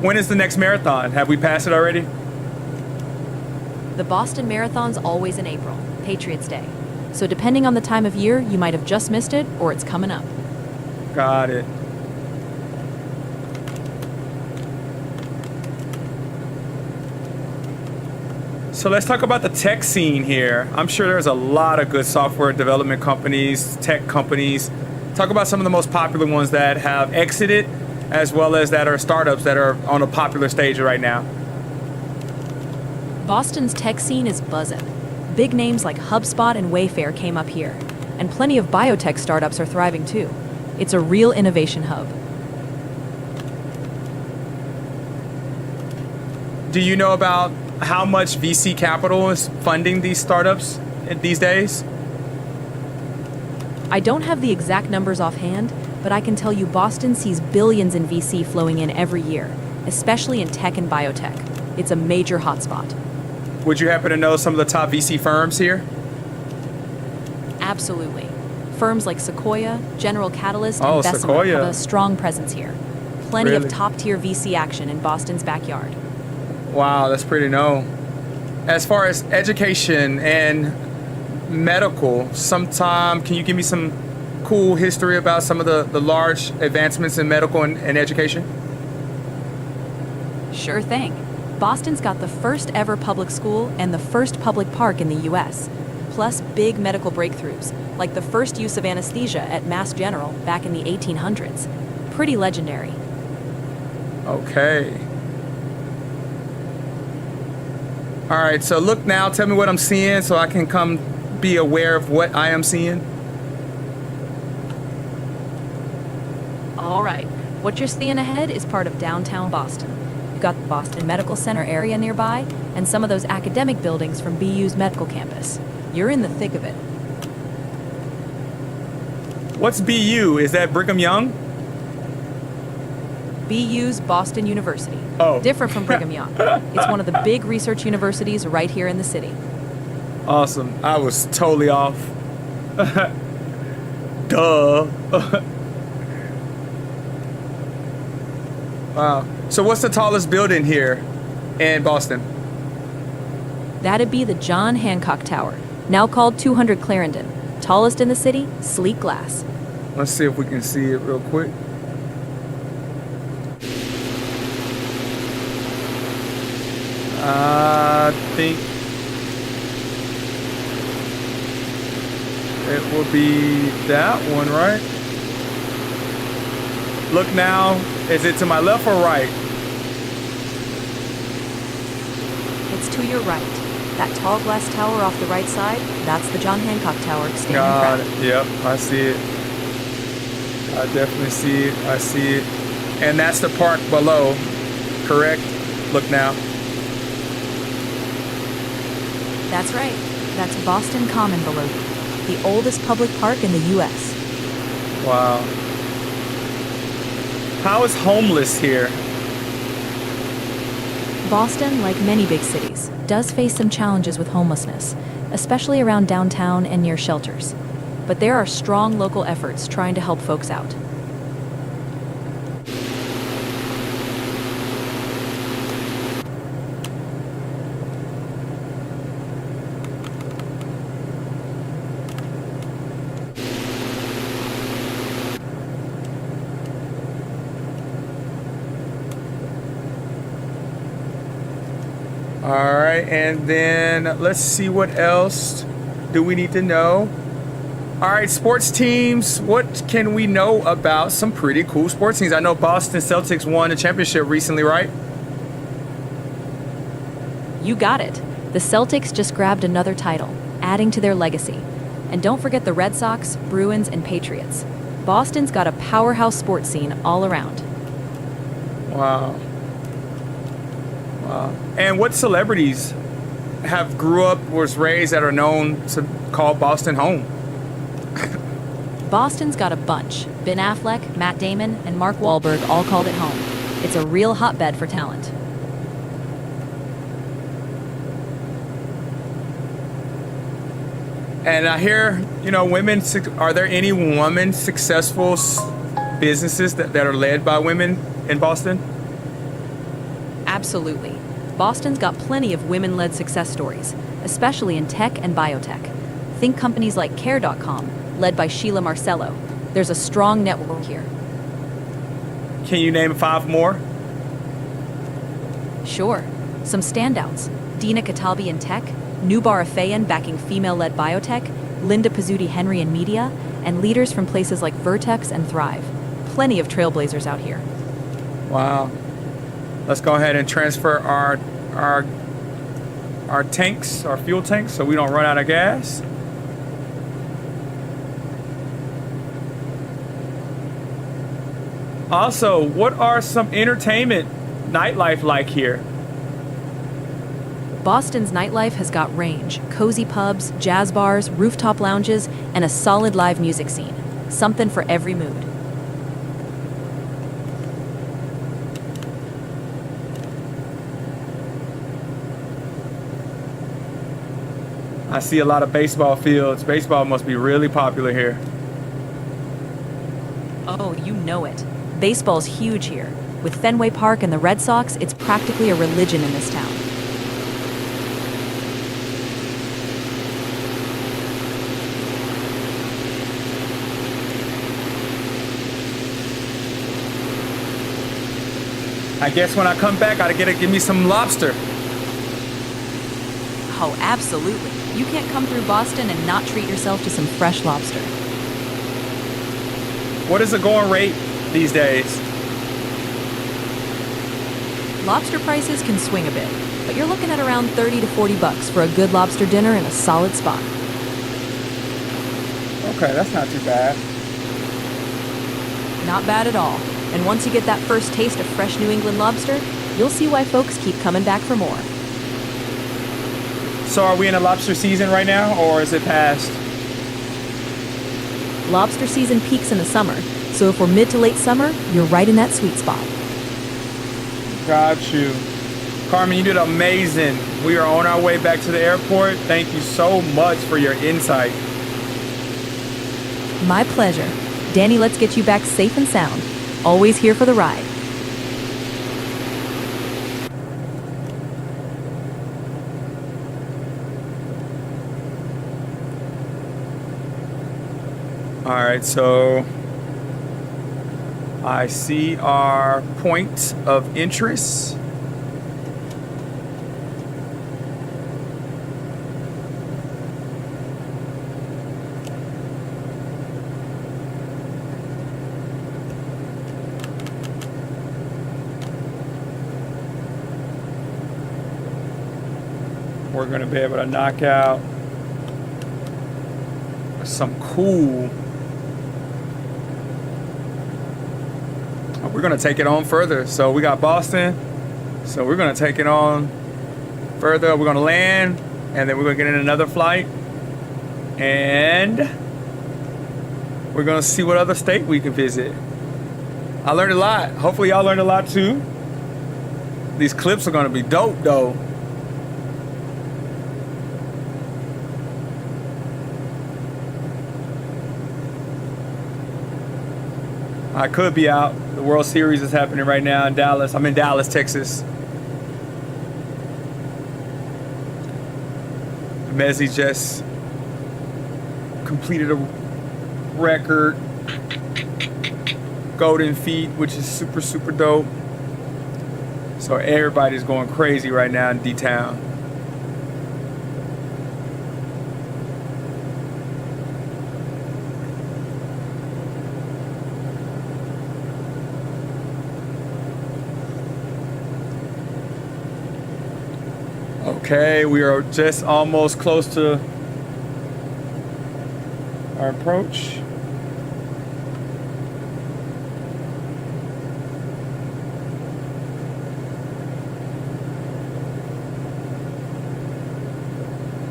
When is the next marathon? Have we passed it already? The Boston Marathon's always in April, Patriots Day. So depending on the time of year, you might have just missed it or it's coming up. Got it. So let's talk about the tech scene here. I'm sure there's a lot of good software development companies, tech companies. Talk about some of the most popular ones that have exited, as well as that are startups that are on a popular stage right now. Boston's tech scene is buzzing. Big names like HubSpot and Wayfair came up here, and plenty of biotech startups are thriving too. It's a real innovation hub. Do you know about how much VC capital is funding these startups these days? I don't have the exact numbers offhand, but I can tell you Boston sees billions in VC flowing in every year, especially in tech and biotech. It's a major hotspot. Would you happen to know some of the top VC firms here? Absolutely. Firms like Sequoia, General Catalyst, Oh, and Bessemer Sequoia. have a strong presence here. Plenty Really? of top-tier VC action in Boston's backyard. Wow, that's pretty known. As far as education and medical, can you give me some cool history about some of the large advancements in medical and education? Sure thing. Boston's got the first ever public school and the first public park in the U.S., plus big medical breakthroughs, like the first use of anesthesia at Mass General back in the 1800s. Pretty legendary. Okay. All right, so look now, tell me what I'm seeing so I can come be aware of what I am seeing. All right, what you're seeing ahead is part of downtown Boston. You've got the Boston Medical Center area nearby and some of those academic buildings from BU's medical campus. You're in the thick of it. What's BU? Is that Brigham Young? BU's Boston University. Oh. Different from Brigham Young. It's one of the big research universities right here in the city. Awesome. I was totally off. Duh. Wow. So what's the tallest building here in Boston? That'd be the John Hancock Tower, now called 200 Clarendon. Tallest in the city, sleek glass. Let's see if we can see it real quick. I think it will be that one, right? Look now, is it to my left or right? It's to your right. That tall glass tower off the right side, that's the John Hancock Tower standing Got proud. it. Yep, I see it. I definitely see it. I see it. And that's the park below, correct? Look now. That's right. That's Boston Common below you, the oldest public park in the U.S. Wow. How is homeless here? Boston, like many big cities, does face some challenges with homelessness, especially around downtown and near shelters. But there are strong local efforts trying to help folks out. All right, and then let's see what else do we need to know. All right, sports teams. What can we know about some pretty cool sports teams? I know Boston Celtics won a championship recently, right? You got it. The Celtics just grabbed another title, adding to their legacy. And don't forget the Red Sox, Bruins, and Patriots. Boston's got a powerhouse sports scene all around. Wow. Wow. And what celebrities have grew up, was raised, that are known to call Boston home? Boston's got a bunch. Ben Affleck, Matt Damon, and Mark Wahlberg all called it home. It's a real hotbed for talent. And I hear, women, are there any women successful businesses that are led by women in Boston? Absolutely. Boston's got plenty of women-led success stories, especially in tech and biotech. Think companies like Care.com, led by Sheila Marcello. There's a strong network here. Can you name 5 more? Sure. Some standouts. Dina Katalbi in tech, Nubar Afeyan backing female-led biotech, Linda Pizzuti Henry in media, and leaders from places like Vertex and Thrive. Plenty of trailblazers out here. Wow. Let's go ahead and transfer our tanks, our fuel tanks, so we don't run out of gas. Also, what are some entertainment nightlife like here? Boston's nightlife has got range, cozy pubs, jazz bars, rooftop lounges, and a solid live music scene. Something for every mood. I see a lot of baseball fields. Baseball must be really popular here. Oh, you know it. Baseball's huge here. With Fenway Park and the Red Sox, it's practically a religion in this town. I guess when I come back, I gotta give me some lobster. Oh, absolutely. You can't come through Boston and not treat yourself to some fresh lobster. What is the going rate these days? Lobster prices can swing a bit, but you're looking at around $30 to $40 for a good lobster dinner in a solid spot. Okay, that's not too bad. Not bad at all. And once you get that first taste of fresh New England lobster, you'll see why folks keep coming back for more. So are we in a lobster season right now, or is it past? Lobster season peaks in the summer, so if we're mid to late summer, you're right in that sweet spot. Got you. Carmen, you did amazing. We are on our way back to the airport. Thank you so much for your insight. My pleasure. Danny, let's get you back safe and sound. Always here for the ride. All right, so I see our point of interest. We're gonna be able to knock out some cool. We're gonna take it on further. So we got Boston. So we're gonna take it on further. We're gonna land, and then we're gonna get in another flight, and we're gonna see what other state we can visit. I learned a lot. Hopefully y'all learned a lot too. These clips are gonna be dope though. I could be out. The World Series is happening right now in Dallas. I'm in Dallas, Texas. Messi just completed a record golden feet, which is super, super dope. So everybody's going crazy right now in D-Town. Okay, we are just almost close to our approach.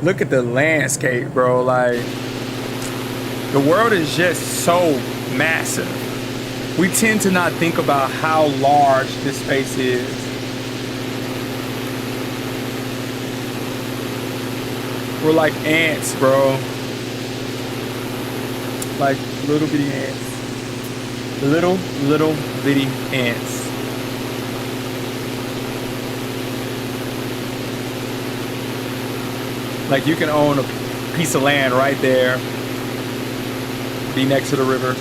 Look at the landscape, bro. Like, the world is just so massive. We tend to not think about how large this space is. We're like ants, bro. Like little bitty ants. Little bitty ants. Like you can own a piece of land right there, be next to the river.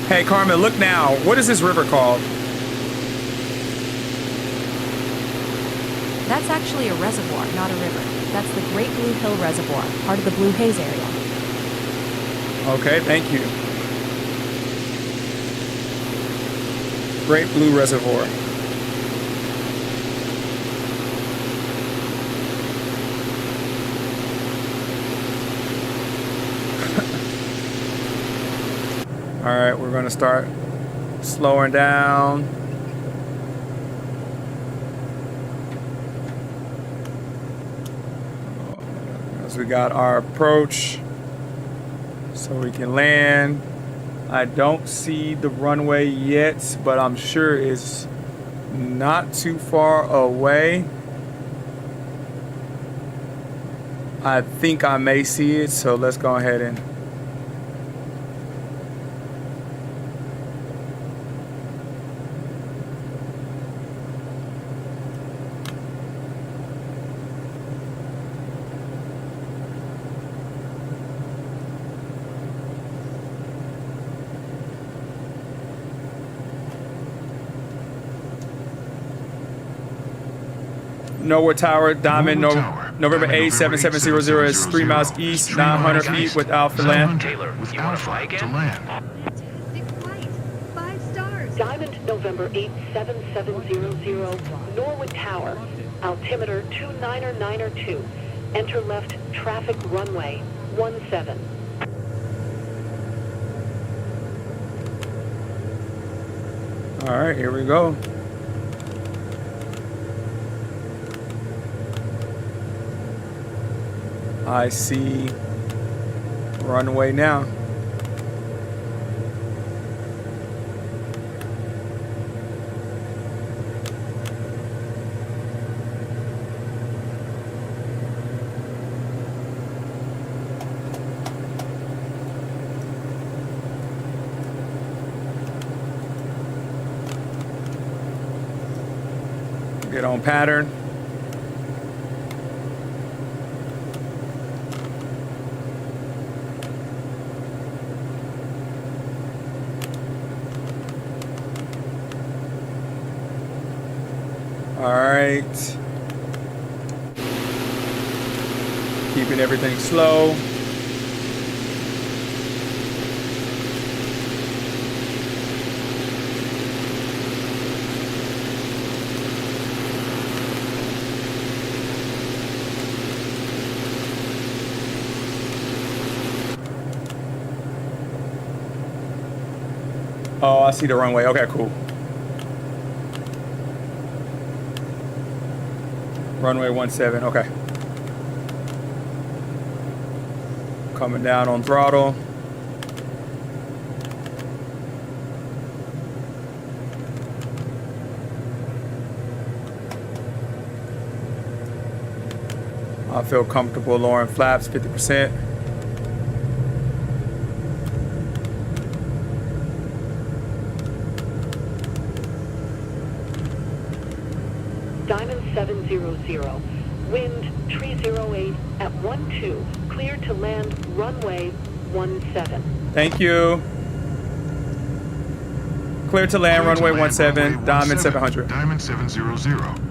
Hey Carmen, look now. What is this river called? That's actually a reservoir, not a river. That's the Great Blue Hill Reservoir, part of the Blue Haze area. Okay, thank you. Great Blue Reservoir. All right, we're gonna start slowing down. As we got our approach, so we can land. I don't see the runway yet, but I'm sure it's not too far away. I think I may see it, so let's go ahead and Norwood Tower, Diamond, Norwood Tower, November Diamond, 8, 7700 is 3 miles east, 900 feet with Alpha land. Taylor, With you wanna Alpha fly to again? land. Fantastic flight. 5 stars. Diamond, November 8, 7700, Norwood Tower. Altimeter 29902. Enter left traffic runway 17. All right, here we go. I see runway now. Get on pattern. All right. Keeping everything slow. Oh, I see the runway. Okay, cool. Runway 17, okay. Coming down on throttle. I feel comfortable lowering flaps 50%. Diamond 700. Wind 308 at 12. Clear to land runway 17. Thank you. Clear to land, runway 17, runway Diamond 17, 700. Diamond 700.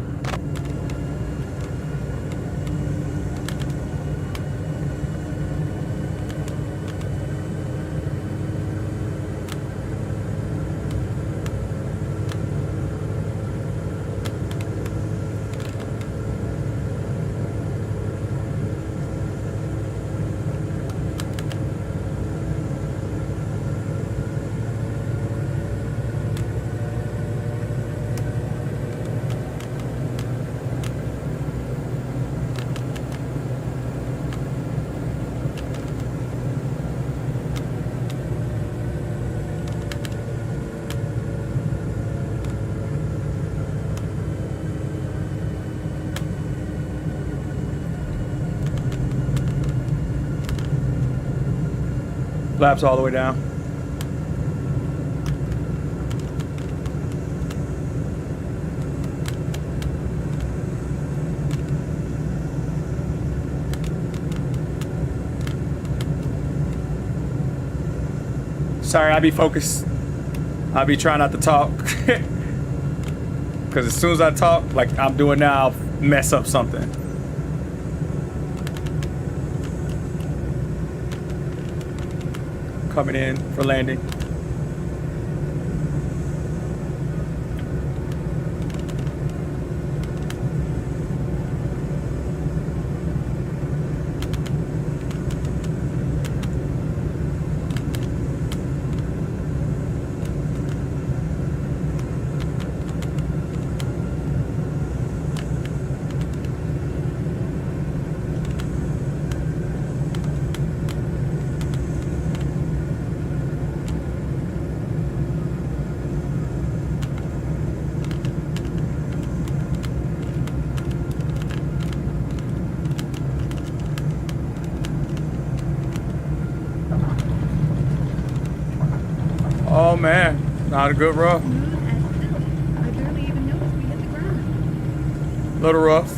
Flaps all the way down. Sorry, I be focused. I be trying not to talk. Because as soon as I talk, like I'm doing now, I'll mess up something. Coming in for landing. Oh man, not a good rough. Smooth as silk. I barely even noticed we hit the ground. Little rough.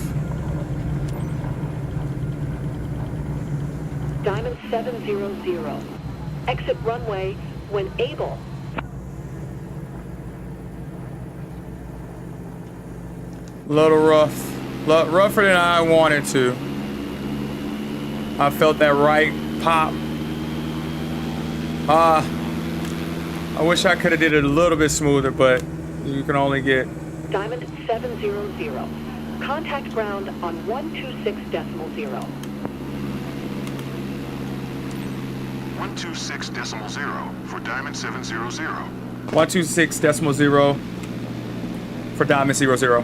Diamond 700. Exit runway when able. Little rough. Rougher than I wanted to. I felt that right pop. I wish I could have did it a little bit smoother, but you can only get... Diamond 700. Contact ground on 126.0. 126.0 for Diamond 700. 126.0 for Diamond 00.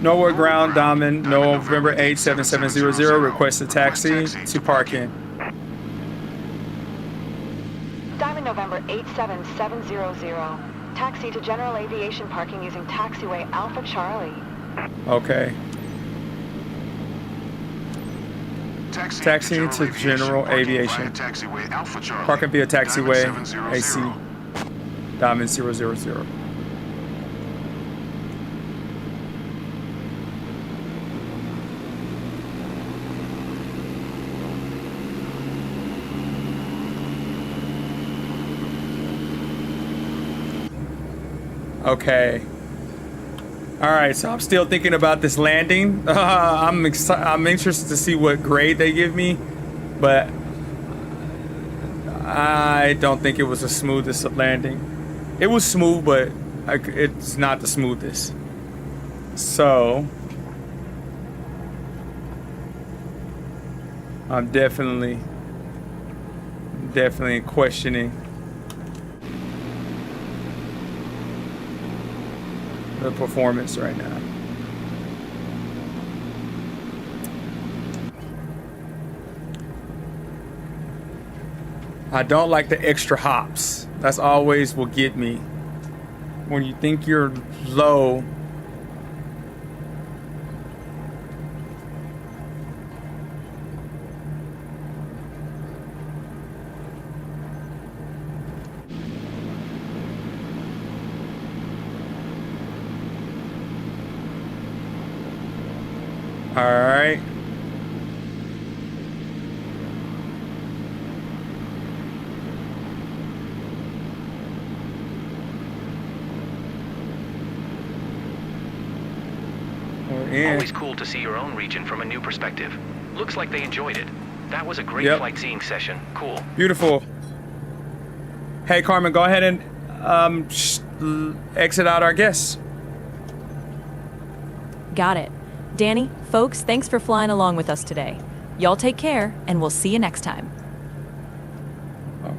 Nowhere ground, Diamond, November 87700, request a taxi to parking. Diamond November 87700, taxi to general aviation parking using taxiway Alpha Charlie. Okay. Taxi to general aviation. Parking via taxiway AC. Diamond 000. Okay. All right, so I'm still thinking about this landing. I'm interested to see what grade they give me, but I don't think it was the smoothest landing. It was smooth, but it's not the smoothest. So I'm definitely questioning the performance right now. I don't like the extra hops. That's always will get me. When you think you're low, all right. Always cool to see your own region from a new perspective. Looks like they enjoyed it. That was a great flight seeing session. Cool. Beautiful. Hey, Carmen, go ahead and exit out our guests. Got it. Danny, folks, thanks for flying along with us today. Y'all take care, and we'll see you next time.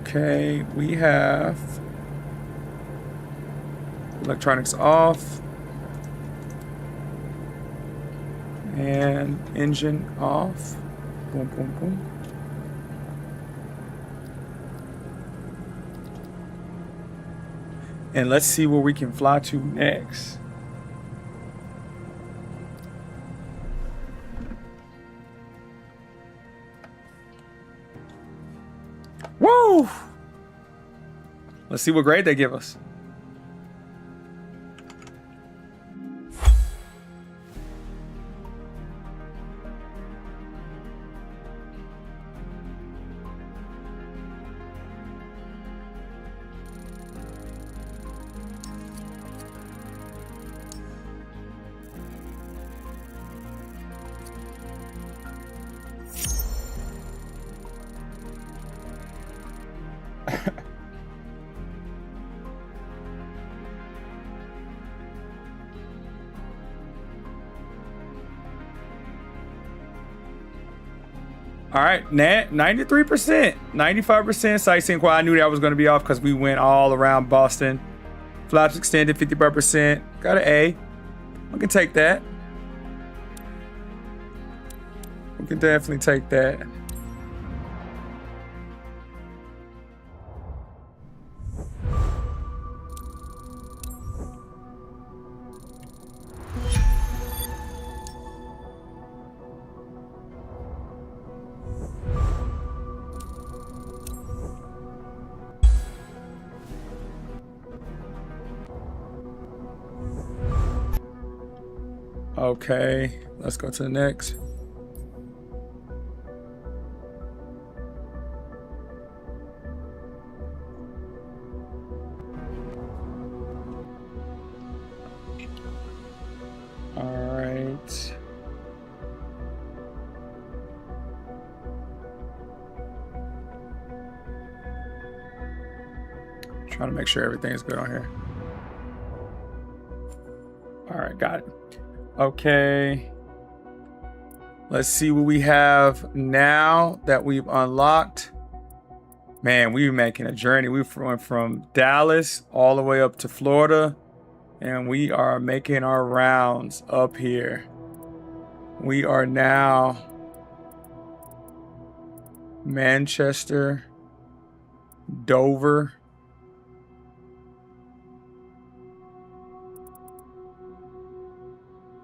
Okay, we have electronics off and engine off. Boom, boom, boom. And let's see where we can fly to next. Woo! Let's see what grade they give us. All right, 93%, 95% sightseeing. Well, I knew that was going to be off because we went all around Boston. Flaps extended 55%. Got an A. We can take that. We can definitely take that. Okay, let's go to the next. All right. Trying to make sure everything is good on here. All right, got it. Okay, let's see what we have now that we've unlocked. Man, we're making a journey. We went from Dallas all the way up to Florida, and we are making our rounds up here. We are now Manchester, Dover,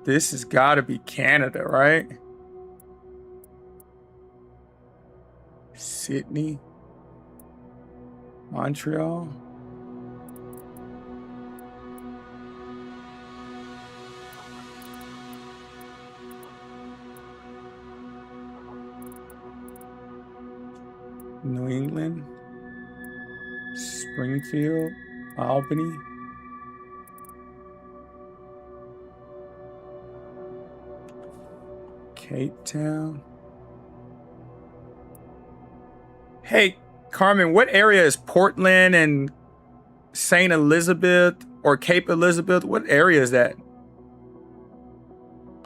this has got to be Canada, right? Sydney, Montreal. New England, Springfield, Albany. Cape Town. Hey, Carmen, what area is Portland and St. Elizabeth or Cape Elizabeth? What area is that?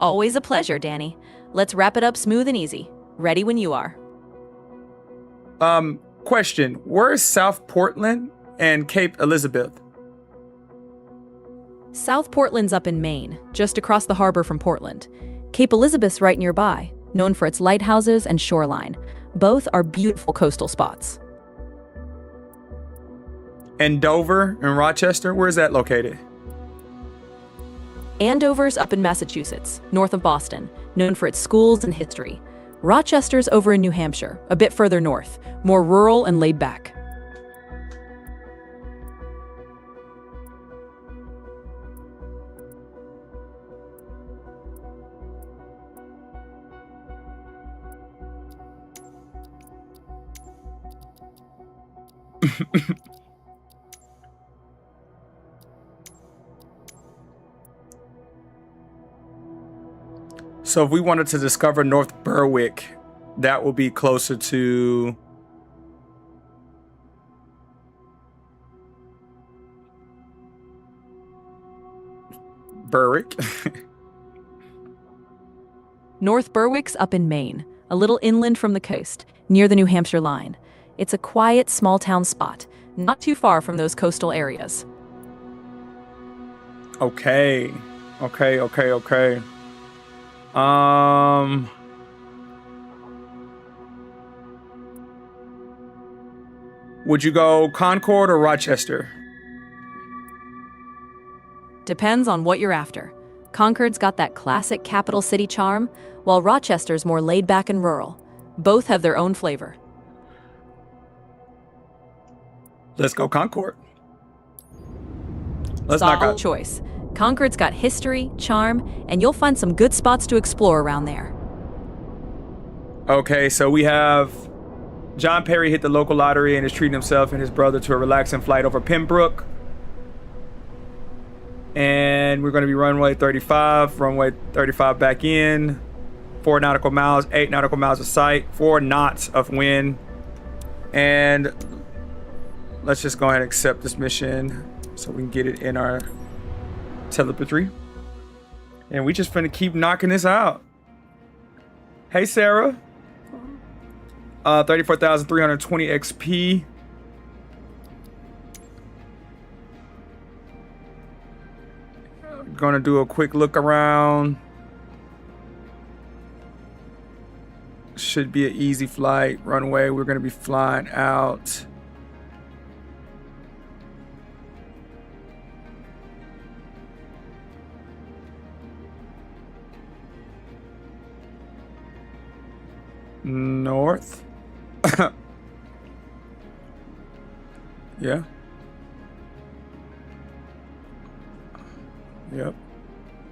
Always a pleasure, Danny. Let's wrap it up smooth and easy. Ready when you are. Question. Where is South Portland and Cape Elizabeth? South Portland's up in Maine, just across the harbor from Portland. Cape Elizabeth's right nearby, known for its lighthouses and shoreline. Both are beautiful coastal spots. And Dover and Rochester, where is that located? Andover's up in Massachusetts, north of Boston, known for its schools and history. Rochester's over in New Hampshire, a bit further north, more rural and laid back. So if we wanted to discover North Berwick, that will be closer to Berwick. North Berwick's up in Maine, a little inland from the coast, near the New Hampshire line. It's a quiet, small-town spot, not too far from those coastal areas. Okay. Would you go Concord or Rochester? Depends on what you're after. Concord's got that classic capital city charm, while Rochester's more laid back and rural. Both have their own flavor. Let's go Concord. Let's knock Solid out. choice. Concord's got history, charm, and you'll find some good spots to explore around there. Okay, so we have John Perry hit the local lottery and is treating himself and his brother to a relaxing flight over Pembroke. And we're going to be runway 35 back in, 4 nautical miles, 8 nautical miles of sight, 4 knots of wind. And let's just go ahead and accept this mission so we can get it in our telemetry. And we just finna keep knocking this out. Hey, Sarah. 34,320 XP. Gonna do a quick look around. Should be an easy flight. Runway, we're gonna be flying out. North. Yeah. Yep.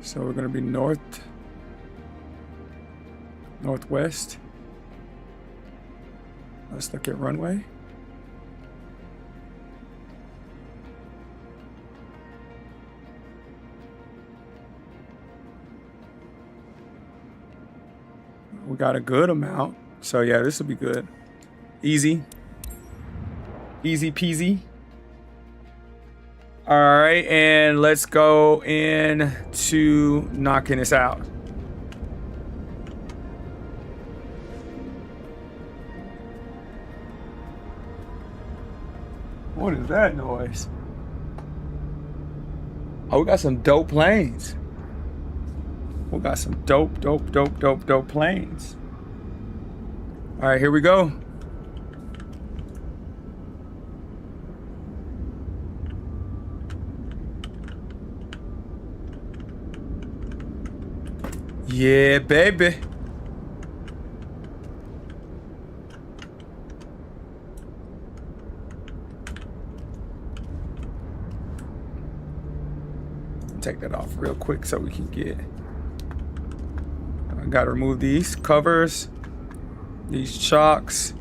So we're gonna be northwest. Let's look at runway. We got a good amount. So yeah, this will be good. Easy. Easy peasy. All right, and let's go into knocking this out. What is that noise? Oh, we got some dope planes. We got some dope planes. All right, here we go. Yeah, baby. Take that off real quick so we can get. I gotta remove these covers, these chocks.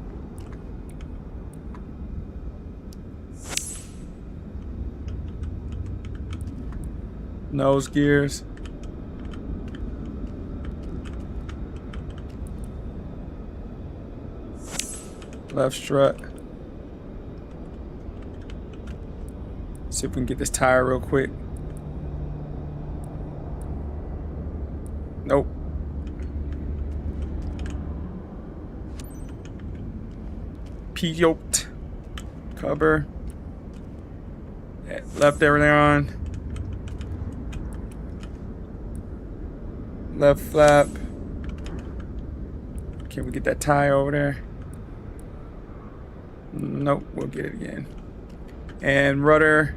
Nose gears. Left strut. See if we can get this tire real quick. Nope. P-yoked. Cover. Left everything on. Left flap. Can we get that tire over there? Nope, we'll get it again. And rudder.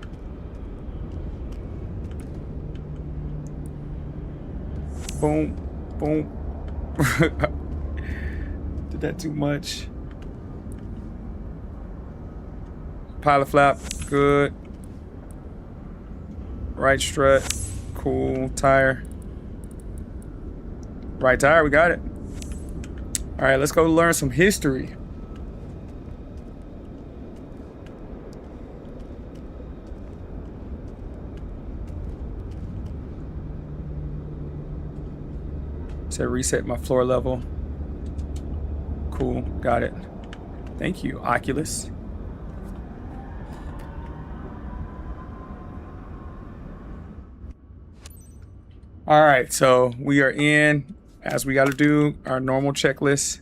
Boom, boom. Did that too much. Pilot flap, good. Right strut, cool. Tire. Right tire, we got it. All right, let's go learn some history. So reset my floor level. Cool, got it. Thank you, Oculus. All right, so we are in, as we got to do, our normal checklist.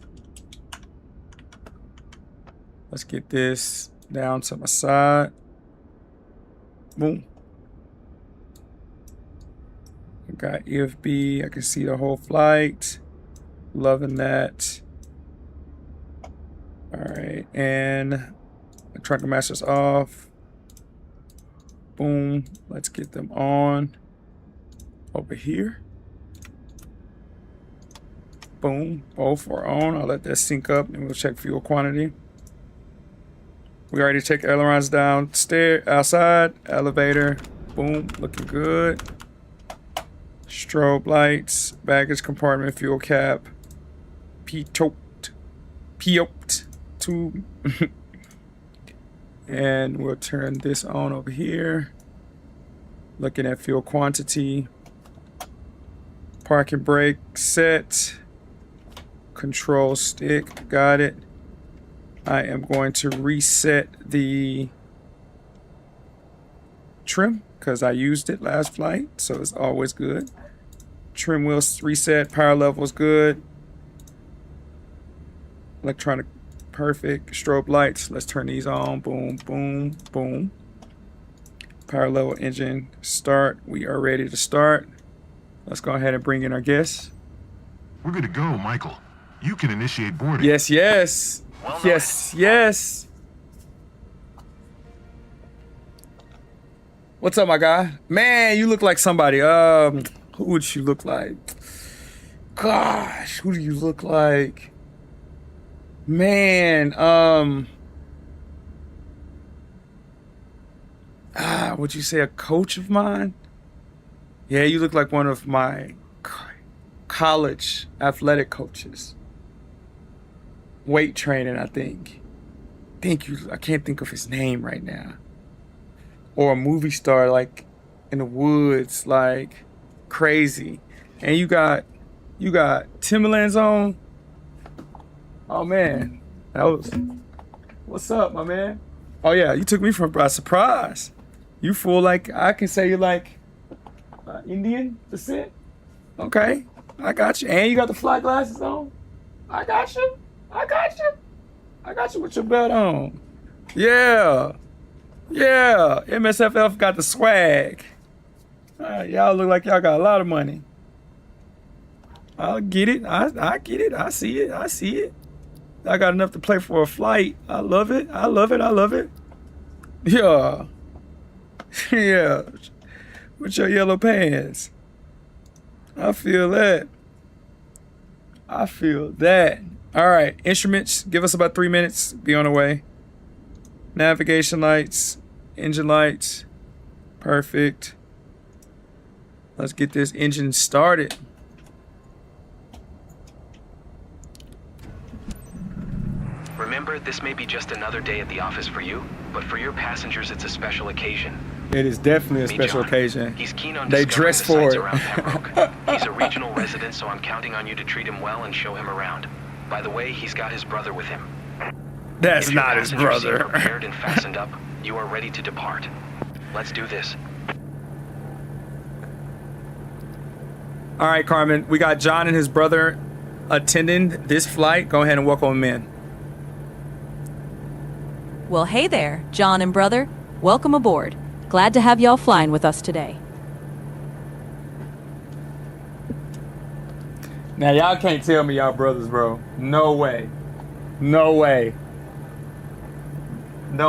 Let's get this down to my side. Boom. Got EFB, I can see the whole flight. Loving that. All right, and the trunker master's off. Boom, let's get them on. over here. Boom, both are on. I'll let that sync up and we'll check fuel quantity. We already checked ailerons downstairs, outside, elevator. Boom, looking good. Strobe lights, baggage compartment, fuel cap, pitot tube. And we'll turn this on over here. Looking at fuel quantity. Parking brake set. Control stick, got it. I am going to reset the trim because I used it last flight, so it's always good. Trim wheels reset, power level is good. Electronic, perfect. Strobe lights, let's turn these on. Boom, boom, boom. Power level, engine start. We are ready to start. Let's go ahead and bring in our guests. We're good to go, Michael. You can initiate boarding. Yes, yes. Well Yes, yes. What's up, my guy? Man, you look like somebody. Who would you look like? Gosh, who do you look like? Man, would you say a coach of mine? Yeah, you look like one of my college athletic coaches. Weight training, I think. I can't think of his name right now. Or a movie star, like in the woods, like crazy. And you got Timberlands on. Oh man, what's up, my man? Oh yeah, you took me by surprise. You fool, like I can say you're like Indian descent. Okay, I got you. And you got the fly glasses on. I got you with your belt on. Yeah. MSFF got the swag. Y'all look like y'all got a lot of money. I'll get it. I get it. I see it. I got enough to play for a flight. I love it. Yeah. Yeah. With your yellow pants. I feel that. All right, instruments, give us about 3 minutes, be on our way. Navigation lights, engine lights, perfect. Let's get this engine started. Remember, this may be just another day at the office for you, but for your passengers, it's a special occasion. It is definitely a Meet special John. occasion. He's keen on They discovering dress the for sights it. around Pembroke. He's a regional resident, so I'm counting on you to treat him well and show him around. By the way, he's got his brother with him. That's If your not his passengers seem brother. prepared and fastened up, you are ready to depart. Let's do this. All right, Carmen, we got John and his brother attending this flight. Go ahead and welcome them in. Well, hey there, John and brother. Welcome aboard. Glad to have y'all flying with us today. Now, y'all can't tell me y'all brothers, bro. No way. Don't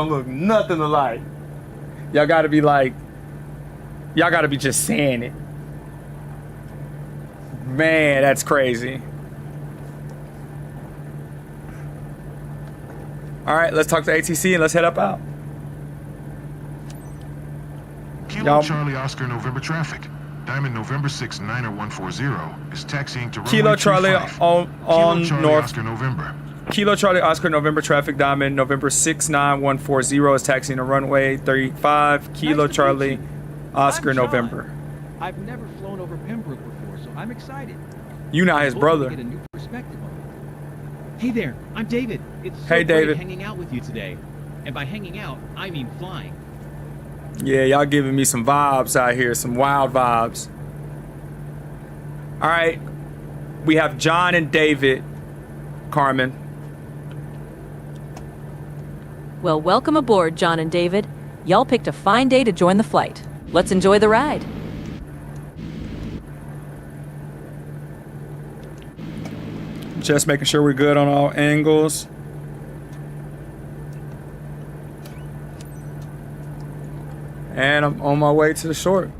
look nothing alike. Y'all gotta be just saying it. Man, that's crazy. All right, let's talk to ATC and let's head up out. Kilo Charlie Oscar November traffic. Diamond November 6 90140 is taxiing to Kilo runway Charlie 25. on Kilo Charlie North. Oscar November. Kilo Charlie Oscar November traffic. Diamond November 69140 is taxiing to runway 35. Kilo Nice to Charlie meet you. Oscar I'm John. November. I've never flown over Pembroke before, so I'm excited. You not his Hoping to brother. Get a new perspective on it. Hey there, I'm David. It's so Hey, great David. hanging out with you today. And by hanging out, I mean flying. Yeah, y'all giving me some vibes out here, some wild vibes. All right, we have John and David. Carmen. Well, welcome aboard, John and David. Y'all picked a fine day to join the flight. Let's enjoy the ride. Just making sure we're good on all angles. And I'm on my way to the short.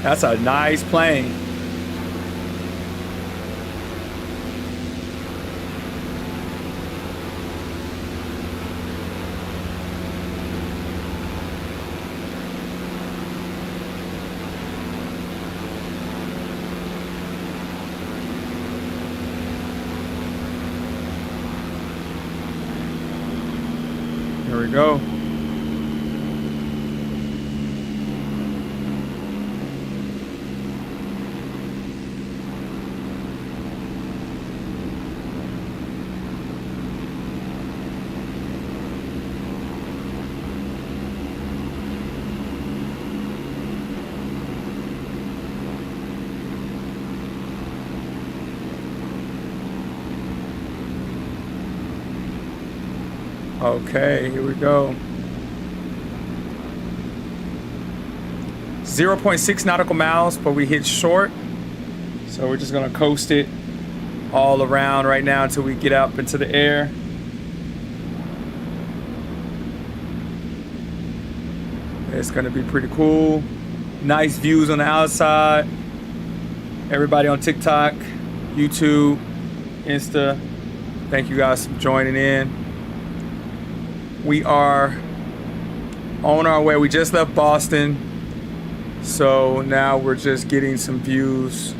That's a nice plane. Here we go. Okay, here we go. 0.6 nautical miles, but we hit short. So we're just gonna coast it all around right now until we get up into the air. It's gonna be pretty cool. Nice views on the outside. Everybody on TikTok, YouTube, Insta, thank you guys for joining in. We are on our way. We just left Boston, so now we're just getting some views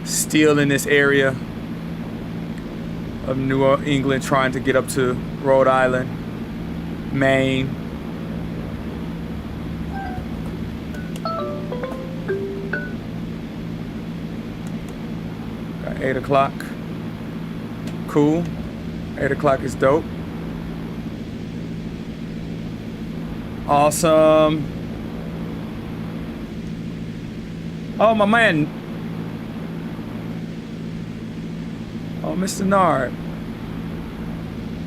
still in this area of New England, trying to get up to Rhode Island, Maine. Got 8 o'clock. Cool. 8 o'clock is dope. Awesome. Oh, my man. Oh, Mr. Nard.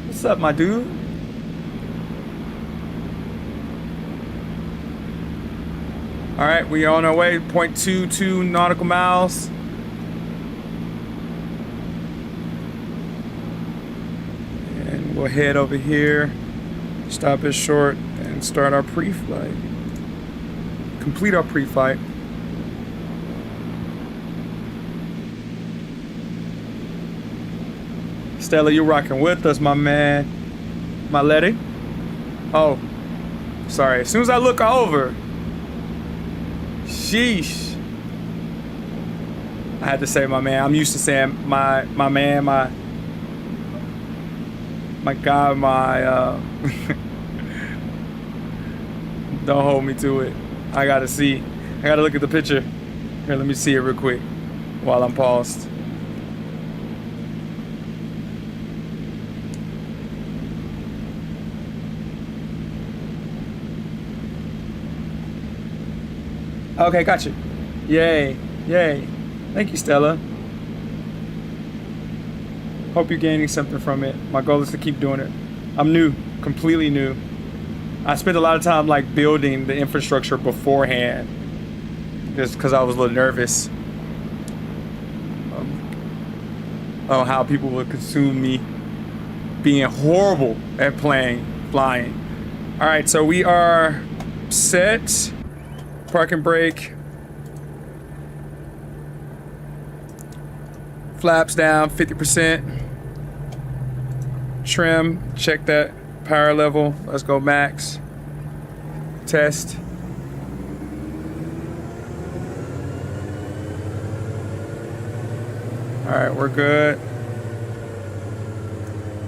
What's up, my dude? All right, we are on our way. 0.22 nautical miles. And we'll head over here. Stop it short. And start our pre-flight. Complete our pre-flight. Stella, you rocking with us, my man. My lady. Oh, sorry. As soon as I look over, sheesh. I had to say my man. I'm used to saying my man, my guy, my don't hold me to it. I gotta see. I gotta look at the picture. Here, let me see it real quick while I'm paused. Okay, gotcha. Yay, yay. Thank you, Stella. Hope you're gaining something from it. My goal is to keep doing it. I'm new, completely new. I spent a lot of time like building the infrastructure beforehand, just because I was a little nervous on how people would consume me being horrible at flying. All right, so we are set. Park and brake. Flaps down 50%. Trim, check that power level. Let's go max. Test. All right, we're good.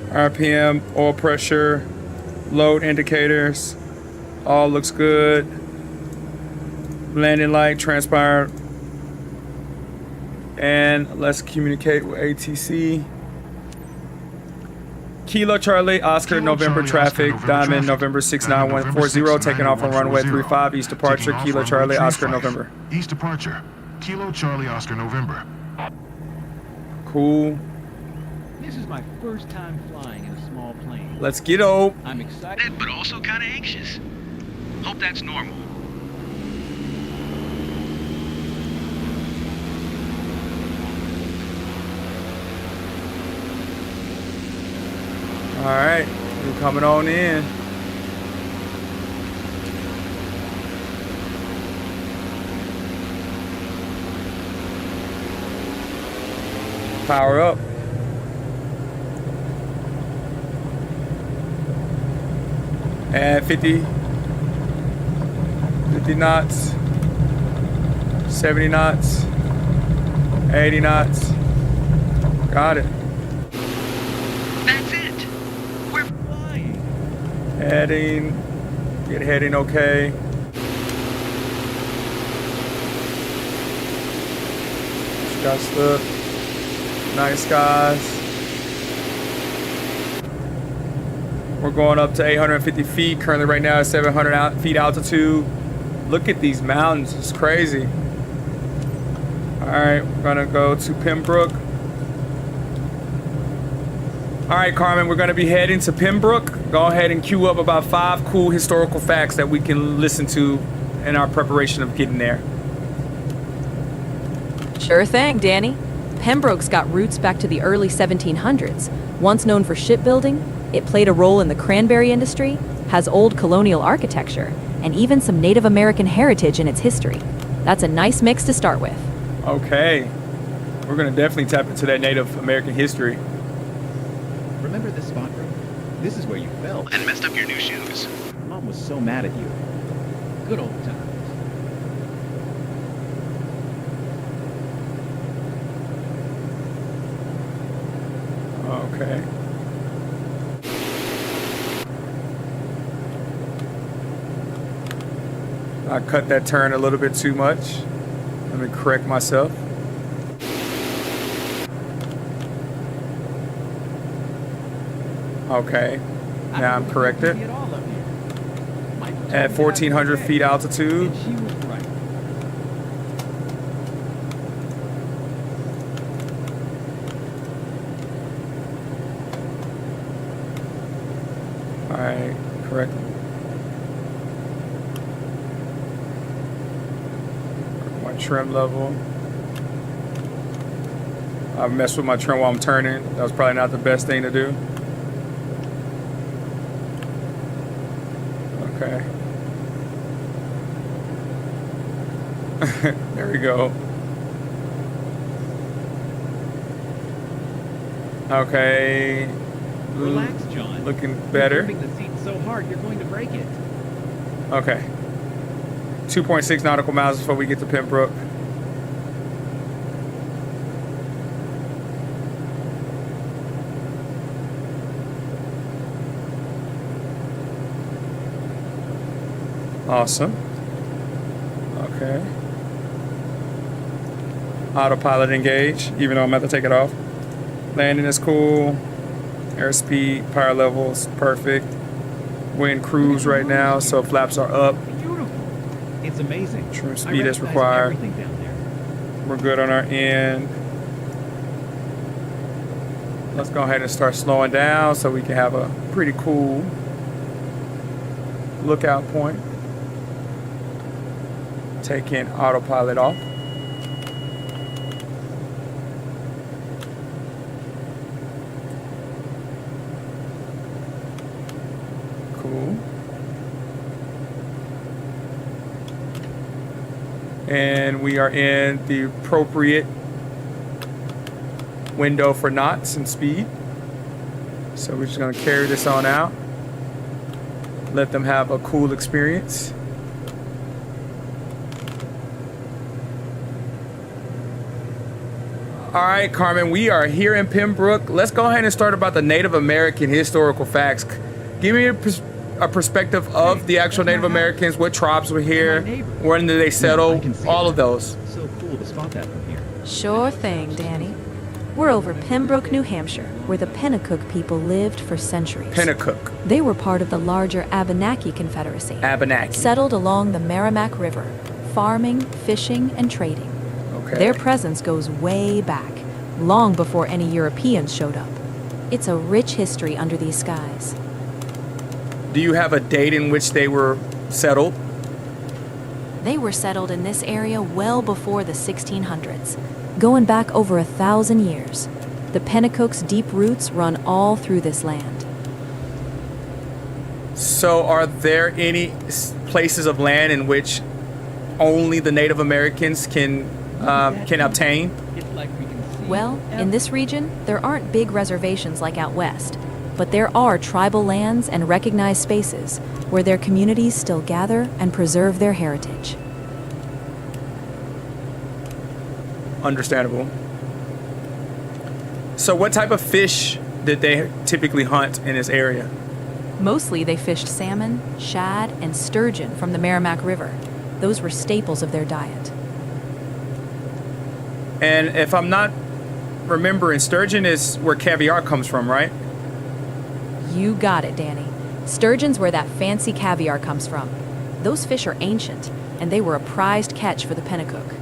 RPM, oil pressure, load indicators, all looks good. Landing light, transpire. And let's communicate with ATC. Kilo Charlie, Oscar, Kilo November Charlie, traffic, Oscar, Diamond, traffic. November 69140, taking off on runway 35, East departure, Taking off Kilo runway Charlie, 35. Oscar, November. East departure. Kilo Charlie, Oscar, November. Cool. This is my first time flying in a small plane. Let's get up. I'm excited. But also kind of anxious. Hope that's normal. All right, we're coming on in. power up. And 50 knots, 70 knots, 80 knots. Got it. That's it. We're Flying. Heading, get heading okay. Just the nice skies. We're going up to 850 feet. Currently right now at 700 feet altitude. Look at these mountains, it's crazy. All right, we're gonna go to Pembroke. All right, Carmen, we're gonna be heading to Pembroke. Go ahead and queue up about 5 cool historical facts that we can listen to in our preparation of getting there. Sure thing, Danny. Pembroke's got roots back to the early 1700s. Once known for shipbuilding, it played a role in the cranberry industry, has old colonial architecture, and even some Native American heritage in its history. That's a nice mix to start with. Okay, we're gonna definitely tap into that Native American history. Remember this spot room? This is where you fell. And messed up your new shoes. Mom was so mad at you. Good old times. Okay. I cut that turn a little bit too much. Let me correct myself. Okay, now I'm corrected. Get all of you. Michael told me At that 1,400 today, feet altitude. and she was right. All right, correct. My trim level. I messed with my trim while I'm turning. That was probably not the best thing to do. Okay. There we go. Okay. Relax, John. Looking You're better. gripping the seat so hard you're going to break it. Okay. 2.6 nautical miles before we get to Pembroke. Awesome. Okay. Autopilot engage, even though I'm about to take it off. Landing is cool. Airspeed, power levels, perfect. We're in cruise right now, so flaps are up. Beautiful. It's amazing. Trim I speed is recognize required. everything down there. We're good on our end. Let's go ahead and start slowing down so we can have a pretty cool lookout point. Taking autopilot off. Cool. And we are in the appropriate window for knots and speed. So we're just gonna carry this on out. Let them have a cool experience. All right, Carmen, we are here in Pembroke. Let's go ahead and start about the Native American historical facts. Give me a perspective of the actual Native Americans, what tribes were here, when did they settle, all of those. So cool to spot that from here. Sure thing, Danny. We're over Pembroke, New Hampshire, where the Pennacook people lived for centuries. Pennacook. They were part of the larger Abenaki Confederacy. Abenaki. Settled along the Merrimack River, farming, fishing, and trading. Okay. Their presence goes way back, long before any Europeans showed up. It's a rich history under these skies. Do you have a date in which they were settled? They were settled in this area well before the 1600s, going back over 1,000 years. The Pennacook's deep roots run all through this land. So are there any places of land in which only the Native Americans can obtain? It's like we can see Well, in this region, there aren't big reservations like out west, but there are tribal lands and recognized spaces where their communities still gather and preserve their heritage. Understandable. So what type of fish did they typically hunt in this area? Mostly they fished salmon, shad, and sturgeon from the Merrimack River. Those were staples of their diet. And if I'm not remembering, sturgeon is where caviar comes from, right? You got it, Danny. Sturgeon's where that fancy caviar comes from. Those fish are ancient, and they were a prized catch for the Pennacook.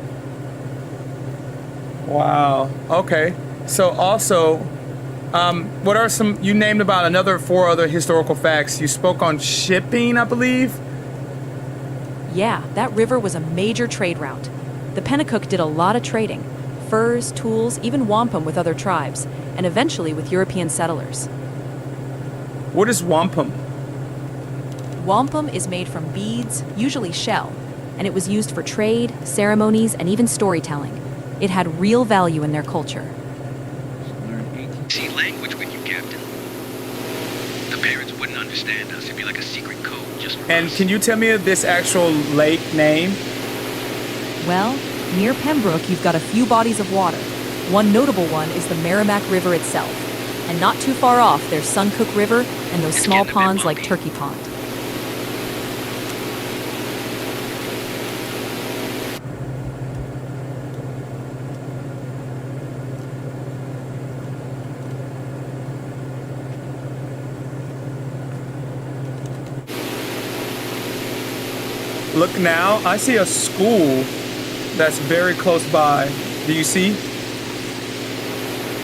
Wow. Okay. So also, what are some, you named about another 4 other historical facts. You spoke on shipping, I believe? Yeah, that river was a major trade route. The Pennacook did a lot of trading. Furs, tools, even wampum with other tribes, and eventually with European settlers. What is wampum? Wampum is made from beads, usually shell, and it was used for trade, ceremonies, and even storytelling. It had real value in their culture. Learn ATC language with you, Captain. The parents wouldn't understand us. It'd be like a secret code just for And us. can you tell me of this actual lake name? Well, near Pembroke, you've got a few bodies of water. One notable one is the Merrimack River itself. And not too far off, there's Suncook River and those small ponds like Turkey Pond. Look now, I see a school that's very close by. Do you see?